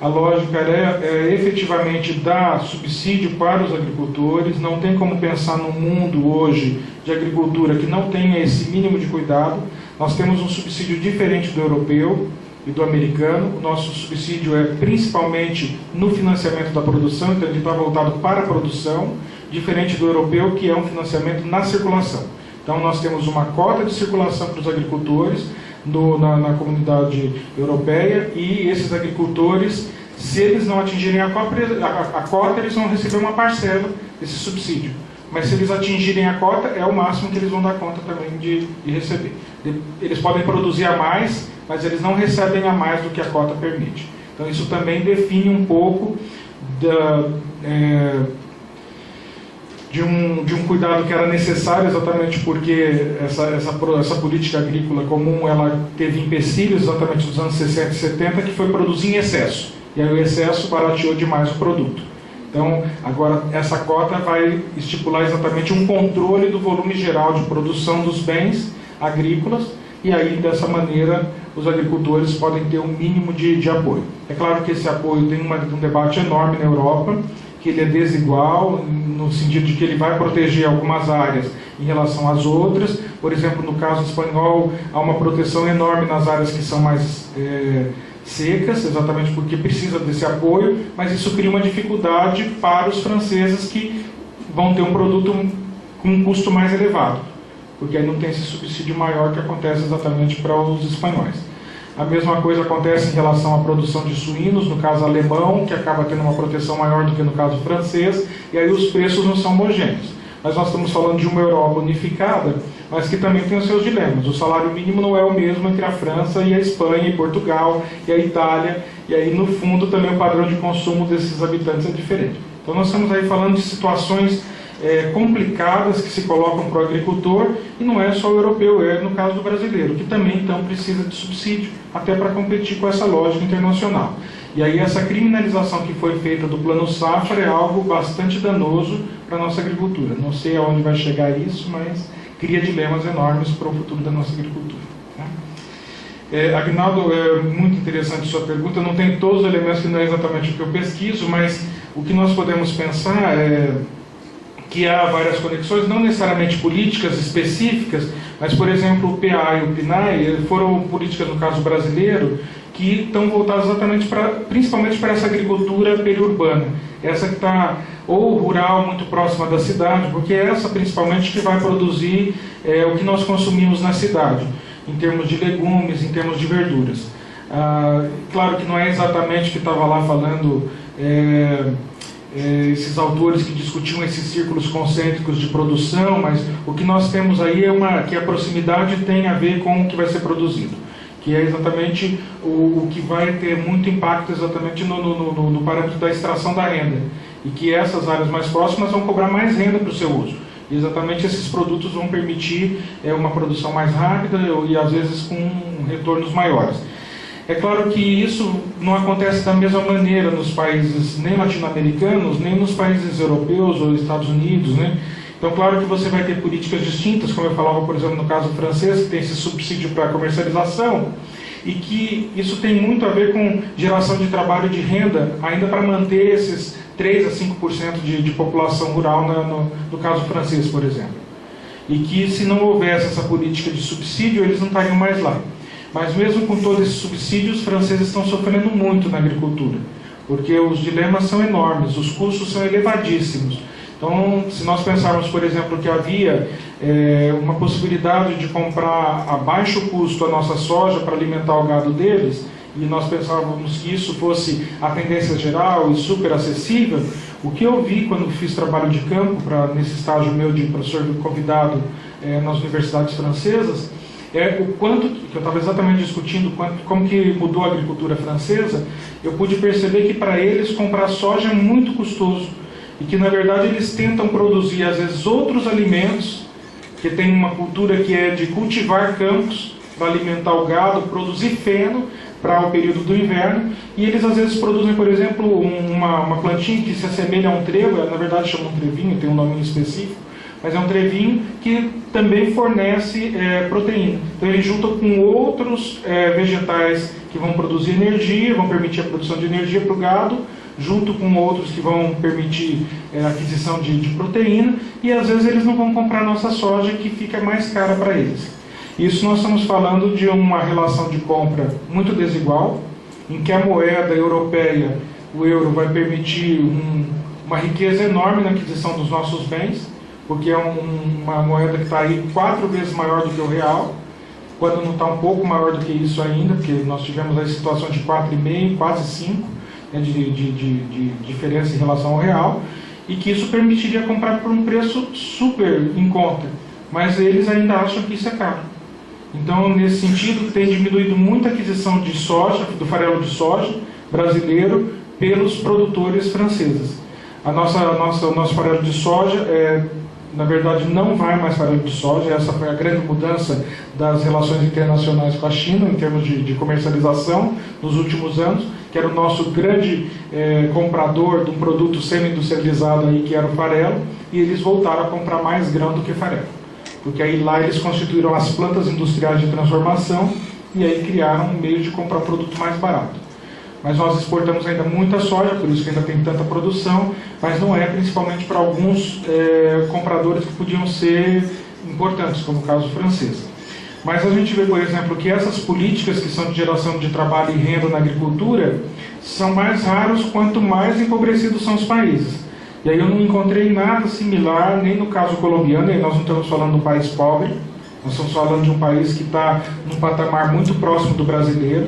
A lógica é efetivamente dar subsídio para os agricultores. Não tem como pensar num mundo hoje de agricultura que não tenha esse mínimo de cuidado. Nós temos um subsídio diferente do europeu e do americano. O nosso subsídio é principalmente no financiamento da produção, então ele está voltado para a produção, diferente do europeu, que é um financiamento na circulação. Então nós temos uma cota de circulação para os agricultores na comunidade europeia, e esses agricultores, se eles não atingirem a cota, eles vão receber uma parcela desse subsídio. Mas se eles atingirem a cota, é o máximo que eles vão dar conta também de receber. Eles podem produzir a mais, mas eles não recebem a mais do que a cota permite. Então isso também define um pouco de um cuidado que era necessário, exatamente porque essa política agrícola comum ela teve empecilhos exatamente nos anos 60 e 70, que foi produzir em excesso. E aí o excesso barateou demais o produto. Então, agora, essa cota vai estipular exatamente um controle do volume geral de produção dos bens agrícolas, e aí, dessa maneira, os agricultores podem ter um mínimo de apoio. É claro que esse apoio tem um debate enorme na Europa, que ele é desigual, no sentido de que ele vai proteger algumas áreas em relação às outras. Por exemplo, no caso espanhol, há uma proteção enorme nas áreas que são mais secas, exatamente porque precisa desse apoio, mas isso cria uma dificuldade para os franceses que vão ter um produto com um custo mais elevado, porque aí não tem esse subsídio maior que acontece exatamente para os espanhóis. A mesma coisa acontece em relação à produção de suínos, no caso alemão, que acaba tendo uma proteção maior do que no caso francês, e aí os preços não são homogêneos. Mas nós estamos falando de uma Europa unificada, mas que também tem os seus dilemas. O salário mínimo não é o mesmo entre a França e a Espanha, e Portugal, e a Itália, e aí no fundo também o padrão de consumo desses habitantes é diferente. Então nós estamos aí falando de situações complicadas que se colocam para o agricultor, e não é só o europeu, é no caso do brasileiro, que também então precisa de subsídio, até para competir com essa lógica internacional. E aí essa criminalização que foi feita do Plano Safra é algo bastante danoso para a nossa agricultura. Não sei aonde vai chegar isso, mas cria dilemas enormes para o futuro da nossa agricultura. Aguinaldo, é muito interessante sua pergunta. Eu não tenho todos os elementos, que não é exatamente o que eu pesquiso, mas o que nós podemos pensar é que há várias conexões, não necessariamente políticas específicas, mas, por exemplo, o PA e o PNAE foram políticas, no caso brasileiro, que estão voltadas exatamente principalmente para essa agricultura periurbana, essa que está ou rural, muito próxima da cidade, porque é essa principalmente que vai produzir o que nós consumimos na cidade, em termos de legumes, em termos de verduras. Claro que não é exatamente o que estava lá falando esses autores que discutiam esses círculos concêntricos de produção, mas o que nós temos aí é que a proximidade tem a ver com o que vai ser produzido, que é exatamente o que vai ter muito impacto exatamente no parâmetro da extração da renda, e que essas áreas mais próximas vão cobrar mais renda para o seu uso. E exatamente esses produtos vão permitir uma produção mais rápida e às vezes com retornos maiores. É claro que isso não acontece da mesma maneira nos países nem latino-americanos, nem nos países europeus ou Estados Unidos, né? Então, claro que você vai ter políticas distintas, como eu falava, por exemplo, no caso francês, que tem esse subsídio para a comercialização, e que isso tem muito a ver com geração de trabalho e de renda, ainda para manter esses 3 a 5% de população rural no caso francês, por exemplo. E que, se não houvesse essa política de subsídio, eles não estariam mais lá. Mas mesmo com todos esses subsídios, os franceses estão sofrendo muito na agricultura, porque os dilemas são enormes, os custos são elevadíssimos. Então, se nós pensarmos, por exemplo, que havia uma possibilidade de comprar a baixo custo a nossa soja para alimentar o gado deles, e nós pensávamos que isso fosse a tendência geral e super acessível, o que eu vi quando fiz trabalho de campo, nesse estágio meu de professor convidado nas universidades francesas, o quanto, que eu estava exatamente discutindo, como que mudou a agricultura francesa, eu pude perceber que para eles comprar soja é muito custoso, e que na verdade eles tentam produzir às vezes outros alimentos, que tem uma cultura que é de cultivar campos para alimentar o gado, produzir feno para o período do inverno, e eles às vezes produzem, por exemplo, uma plantinha que se assemelha a um trevo, na verdade chama um trevinho, tem um nome específico, mas é um trevinho que também fornece proteína. Então eles juntam com outros vegetais que vão produzir energia, vão permitir a produção de energia para o gado, junto com outros que vão permitir a aquisição de proteína, e às vezes eles não vão comprar nossa soja, que fica mais cara para eles. Isso nós estamos falando de uma relação de compra muito desigual, em que a moeda europeia, o euro, vai permitir uma riqueza enorme na aquisição dos nossos bens, porque é uma moeda que está aí 4 vezes maior do que o real, quando não está um pouco maior do que isso ainda, porque nós tivemos a situação de 4,5, quase 5, de diferença em relação ao real, e que isso permitiria comprar por um preço super em conta, mas eles ainda acham que isso é caro. Então, nesse sentido, tem diminuído muito a aquisição de soja, do farelo de soja brasileiro, pelos produtores franceses. O nosso farelo de soja na verdade, não vai mais farelo de soja. Essa foi a grande mudança das relações internacionais com a China, em termos de comercialização, nos últimos anos, que era o nosso grande comprador de um produto semi-industrializado, aí, que era o farelo, e eles voltaram a comprar mais grão do que farelo. porque aí lá eles constituíram as plantas industriais de transformação e aí criaram um meio de comprar um produto mais barato. Mas nós exportamos ainda muita soja, por isso que ainda tem tanta produção, mas não é principalmente para alguns compradores que podiam ser importantes, como o caso francês. Mas a gente vê, por exemplo, que essas políticas que são de geração de trabalho e renda na agricultura são mais raros quanto mais empobrecidos são os países. E aí eu não encontrei nada similar, nem no caso colombiano, e nós não estamos falando de um país pobre, nós estamos falando de um país que está num patamar muito próximo do brasileiro,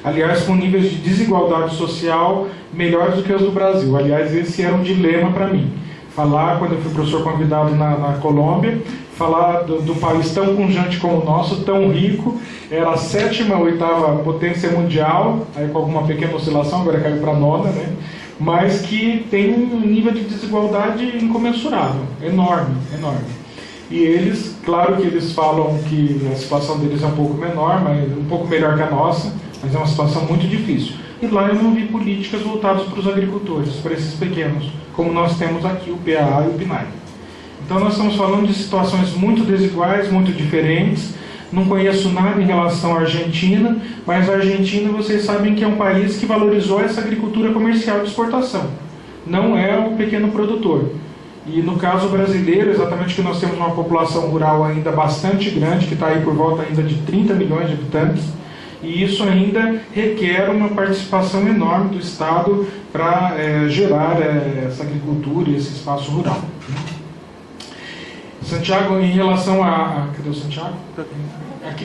aliás, com níveis de desigualdade social melhores do que os do Brasil. Aliás, esse era um dilema para mim. Falar, quando eu fui professor convidado na Colômbia, falar do país tão pujante como o nosso, tão rico, era a 7ª, 8ª potência mundial, aí com alguma pequena oscilação, agora caiu para a 9ª, né? Mas que tem um nível de desigualdade incomensurável, enorme, enorme. E eles, claro que eles falam que a situação deles é um pouco menor, mas um pouco melhor que a nossa, mas é uma situação muito difícil. E lá eu não vi políticas voltadas para os agricultores, para esses pequenos, como nós temos aqui o PAA e o PNAE. Então nós estamos falando de situações muito desiguais, muito diferentes. Não conheço nada em relação à Argentina, mas a Argentina, vocês sabem que é um país que valorizou essa agricultura comercial de exportação. Não é o pequeno produtor. E no caso brasileiro, exatamente que nós temos uma população rural ainda bastante grande, que está aí por volta ainda de 30 milhões de habitantes, e isso ainda requer uma participação enorme do Estado para gerar essa agricultura e esse espaço rural. Santiago, em relação a... Cadê o Santiago? Aqui.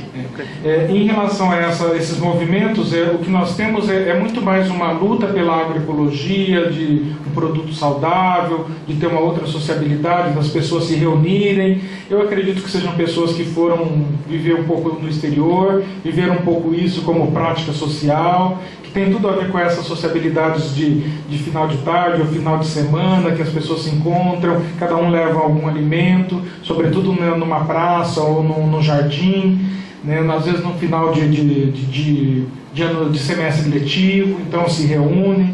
Em relação a esses movimentos, o que nós temos é muito mais uma luta pela agroecologia, de um produto saudável, de ter uma outra sociabilidade, das pessoas se reunirem. Eu acredito que sejam pessoas que foram viver um pouco no exterior, viveram um pouco isso como prática social, que tem tudo a ver com essas sociabilidades de final de tarde ou final de semana, que as pessoas se encontram, cada um leva algum alimento, sobretudo numa praça ou no jardim, né, às vezes no final de ano de semestre letivo, então se reúnem,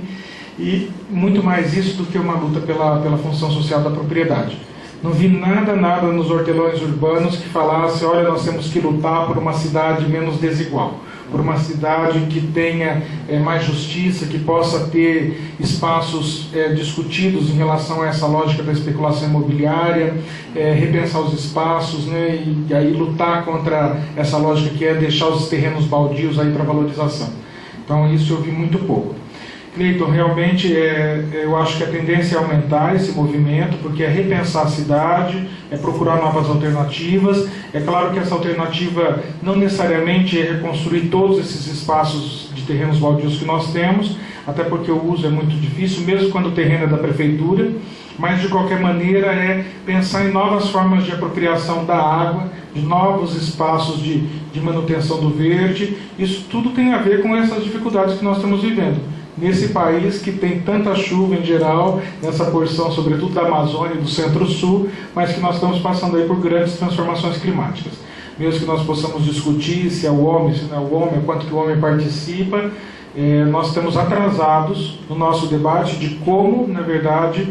e muito mais isso do que uma luta pela função social da propriedade. Não vi nada nos hortelões urbanos que falasse, olha, nós temos que lutar por uma cidade menos desigual, por uma cidade que tenha mais justiça, que possa ter espaços discutidos em relação a essa lógica da especulação imobiliária, repensar os espaços, né, e aí lutar contra essa lógica que é deixar os terrenos baldios aí para valorização. Então isso eu vi muito pouco. Cleiton, realmente eu acho que a tendência é aumentar esse movimento, porque é repensar a cidade, é procurar novas alternativas. É claro que essa alternativa não necessariamente é reconstruir todos esses espaços de terrenos baldios que nós temos, até porque o uso é muito difícil, mesmo quando o terreno é da prefeitura, mas de qualquer maneira é pensar em novas formas de apropriação da água, de novos espaços de manutenção do verde. Isso tudo tem a ver com essas dificuldades que nós estamos vivendo nesse país que tem tanta chuva em geral, nessa porção sobretudo da Amazônia e do Centro-Sul, mas que nós estamos passando aí por grandes transformações climáticas. Mesmo que nós possamos discutir se é o homem, se não é o homem, quanto que o homem participa, nós estamos atrasados no nosso debate de como, na verdade,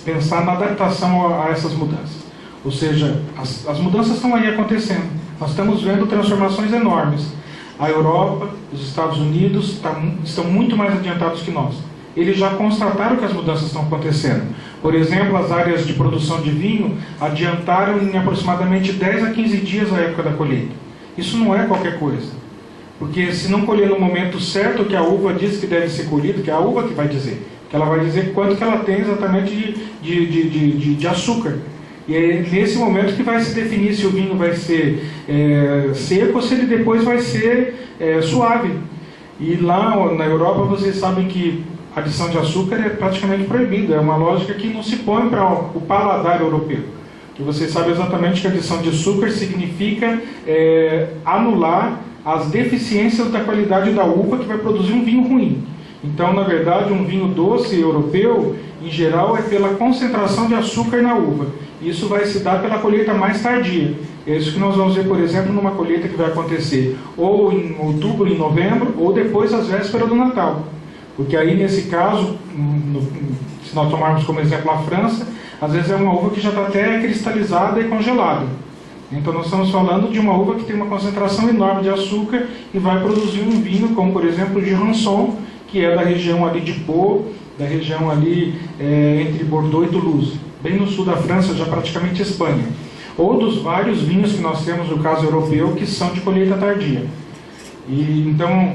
pensar na adaptação a essas mudanças. Ou seja, as mudanças estão aí acontecendo. Nós estamos vendo transformações enormes. A Europa, os Estados Unidos estão muito mais adiantados que nós. Eles já constataram que as mudanças estão acontecendo. Por exemplo, as áreas de produção de vinho adiantaram em aproximadamente 10 a 15 dias a época da colheita. Isso não é qualquer coisa. Porque se não colher no momento certo que a uva diz que deve ser colhida, que é a uva que vai dizer, que ela vai dizer quanto que ela tem exatamente de açúcar. E é nesse momento que vai se definir se o vinho vai ser seco ou se ele depois vai ser suave. E lá na Europa vocês sabem que a adição de açúcar é praticamente proibida. É uma lógica que não se põe para o paladar europeu. Que vocês sabem exatamente que a adição de açúcar significa anular as deficiências da qualidade da uva que vai produzir um vinho ruim. Então, na verdade, um vinho doce europeu, em geral, é pela concentração de açúcar na uva. Isso vai se dar pela colheita mais tardia. É isso que nós vamos ver, por exemplo, numa colheita que vai acontecer ou em outubro, em novembro, ou depois às vésperas do Natal. Porque aí, nesse caso, se nós tomarmos como exemplo a França, às vezes é uma uva que já está até cristalizada e congelada. Então nós estamos falando de uma uva que tem uma concentração enorme de açúcar e vai produzir um vinho, como por exemplo o Jurançon, que é da região ali de Pau, da região ali entre Bordeaux e Toulouse, bem no sul da França, já praticamente Espanha. Ou dos vários vinhos que nós temos no caso europeu que são de colheita tardia. E então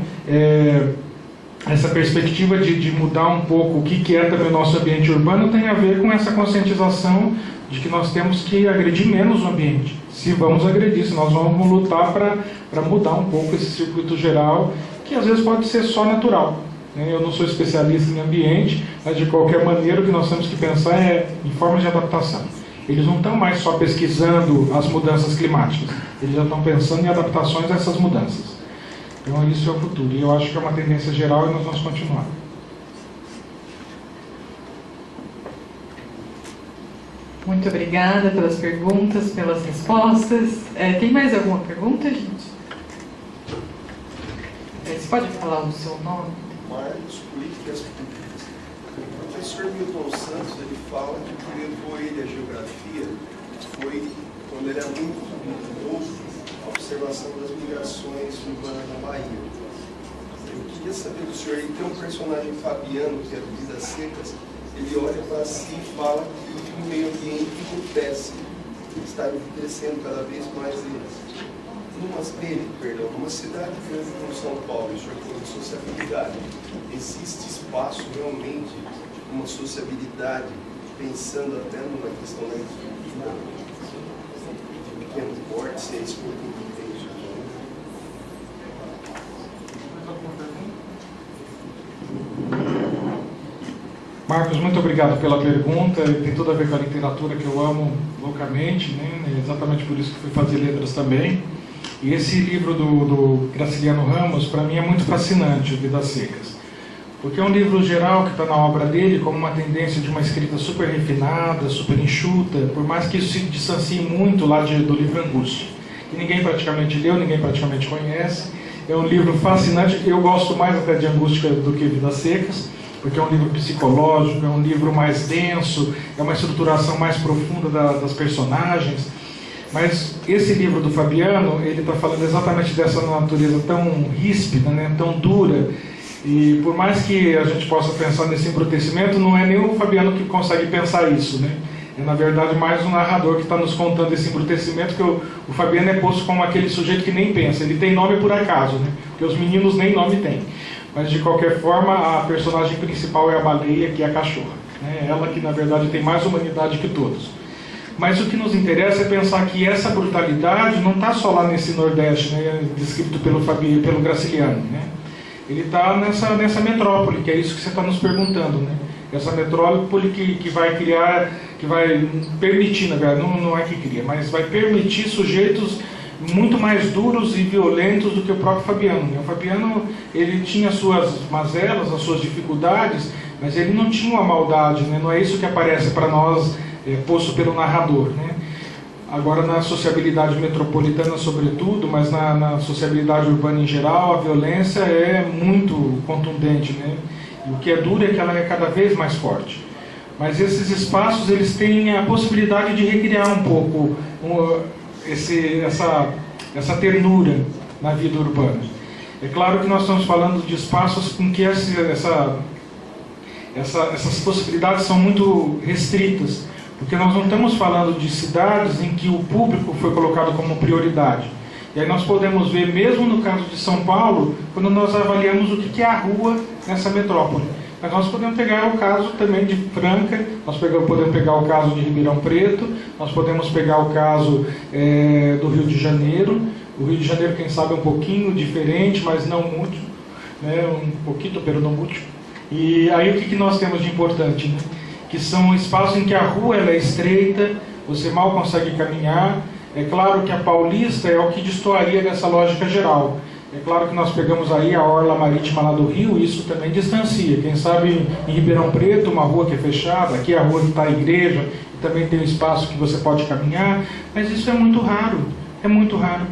essa perspectiva de mudar um pouco o que é também o nosso ambiente urbano tem a ver com essa conscientização de que nós temos que agredir menos o ambiente. Se vamos agredir, se nós vamos lutar para mudar um pouco esse circuito geral, que às vezes pode ser só natural. Eu não sou especialista em ambiente, mas de qualquer maneira o que nós temos que pensar é em formas de adaptação. Eles não estão mais só pesquisando as mudanças climáticas, eles já estão pensando em adaptações a essas mudanças. Então isso é o futuro, e eu acho que é uma tendência geral e nós vamos continuar. Muito obrigada pelas perguntas, pelas respostas. Tem mais alguma pergunta, gente? Você pode falar o seu nome? Marcos, Políticas Públicas. O professor Milton Santos, ele fala que o que levou ele à geografia foi, quando ele era muito novo, a observação das migrações urbanas na Bahia. Eu queria saber do senhor, ele tem um personagem Fabiano, que é do Vidas Secas, ele olha para si e fala que o meio ambiente acontece, está crescendo cada vez mais numa cidade grande como São Paulo, o senhor falou de sociabilidade. Existe espaço realmente, uma sociabilidade, pensando até numa questão da agricultura, de pequeno porte, se é isso que eu entendo. Marcos, muito obrigado pela pergunta. Tem tudo a ver com a literatura que eu amo loucamente, né? É exatamente por isso que fui fazer letras também. E esse livro do Graciliano Ramos, para mim, é muito fascinante, o Vidas Secas. Porque é um livro geral que está na obra dele como uma tendência de uma escrita super refinada, super enxuta, por mais que isso se distancie muito lá do livro Angústia, que ninguém praticamente leu, ninguém praticamente conhece. É um livro fascinante, eu gosto mais até de Angústia do que Vidas Secas, porque é um livro psicológico, é um livro mais denso, é uma estruturação mais profunda das personagens. Mas esse livro do Fabiano, ele está falando exatamente dessa natureza tão ríspida, né, tão dura, e por mais que a gente possa pensar nesse embrutecimento, não é nem o Fabiano que consegue pensar isso, né? É na verdade mais o narrador que está nos contando esse embrutecimento, que o Fabiano é posto como aquele sujeito que nem pensa, ele tem nome por acaso, né? Porque os meninos nem nome têm. Mas de qualquer forma, a personagem principal é a baleia, que é a cachorra, né? Ela que na verdade tem mais humanidade que todos. Mas o que nos interessa é pensar que essa brutalidade não está só lá nesse Nordeste, né, descrito pelo Graciliano, né? Ele está nessa metrópole, que é isso que você está nos perguntando, né? Essa metrópole que vai criar, que vai permitir, na verdade, não é que cria, mas vai permitir sujeitos muito mais duros e violentos do que o próprio Fabiano, né? O Fabiano, ele tinha as suas mazelas, as suas dificuldades, mas ele não tinha uma maldade, né? Não é isso que aparece para nós, posto pelo narrador, né? Agora, na sociabilidade metropolitana sobretudo, mas na sociabilidade urbana em geral, a violência é muito contundente, né? E o que é duro é que ela é cada vez mais forte. Mas esses espaços, eles têm a possibilidade de recriar um pouco essa ternura na vida urbana. É claro que nós estamos falando de espaços em que essas possibilidades são muito restritas, porque nós não estamos falando de cidades em que o público foi colocado como prioridade. E aí nós podemos ver, mesmo no caso de São Paulo, quando nós avaliamos o que é a rua nessa metrópole. Mas nós podemos pegar o caso também de Franca, nós podemos pegar o caso de Ribeirão Preto, nós podemos pegar o caso do Rio de Janeiro. O Rio de Janeiro, quem sabe, é um pouquinho diferente, mas não muito, né? Um pouquinho, pero não muito. E aí o que nós temos de importante, né? Que são espaços em que a rua ela é estreita, você mal consegue caminhar. É claro que a Paulista é o que destoaria dessa lógica geral. É claro que nós pegamos aí a orla marítima lá do Rio, e isso também distancia. Quem sabe em Ribeirão Preto, uma rua que é fechada, aqui é a rua que está a igreja, e também tem um espaço que você pode caminhar, mas isso é muito raro, é muito raro.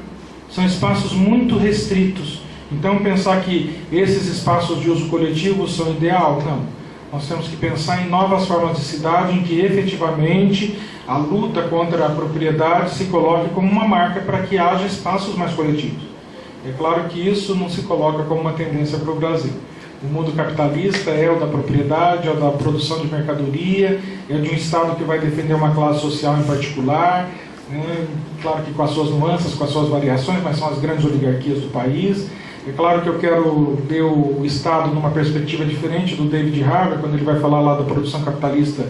São espaços muito restritos, Então, pensar que esses espaços de uso coletivo são ideal? Não. Nós temos que pensar em novas formas de cidade em que efetivamente a luta contra a propriedade se coloque como uma marca para que haja espaços mais coletivos. É claro que isso não se coloca como uma tendência para o Brasil. O mundo capitalista é o da propriedade, é o da produção de mercadoria, é de um Estado que vai defender uma classe social em particular, né? Claro que com as suas nuances, com as suas variações, mas são as grandes oligarquias do país. É claro que eu quero ver o Estado numa perspectiva diferente do David Harvey, quando ele vai falar lá da produção capitalista,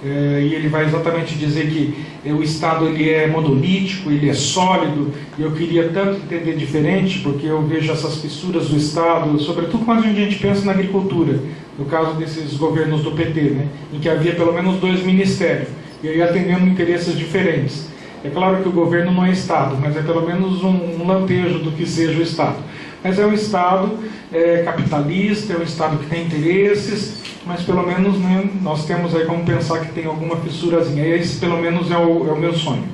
e ele vai exatamente dizer que o Estado ele é monolítico, ele é sólido, e eu queria tanto entender diferente, porque eu vejo essas fissuras do Estado, sobretudo quando a gente pensa na agricultura, no caso desses governos do PT, né, em que havia pelo menos 2 ministérios, e aí atendendo interesses diferentes. É claro que o governo não é Estado, mas é pelo menos um lampejo do que seja o Estado. Mas é um Estado capitalista, é um Estado que tem interesses, mas pelo menos, né, nós temos aí como pensar que tem alguma fissurazinha. E esse pelo menos é o meu sonho.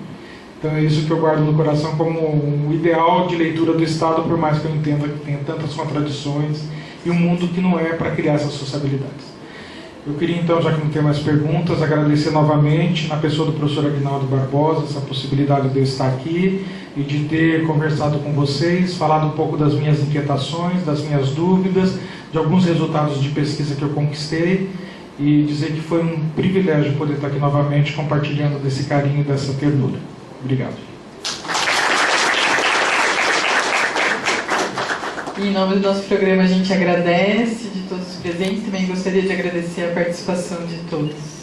Então é isso que eu guardo no coração como um ideal de leitura do Estado, por mais que eu entenda que tenha tantas contradições e um mundo que não é para criar essas sociabilidades. Eu queria então, já que não tem mais perguntas, agradecer novamente, na pessoa do professor Aguinaldo Barbosa, essa possibilidade de eu estar aqui e de ter conversado com vocês, falado um pouco das minhas inquietações, das minhas dúvidas, de alguns resultados de pesquisa que eu conquistei, e dizer que foi um privilégio poder estar aqui novamente compartilhando desse carinho e dessa ternura. Obrigado. Em nome do nosso programa, a gente agradece de todos os presentes. Também gostaria de agradecer a participação de todos.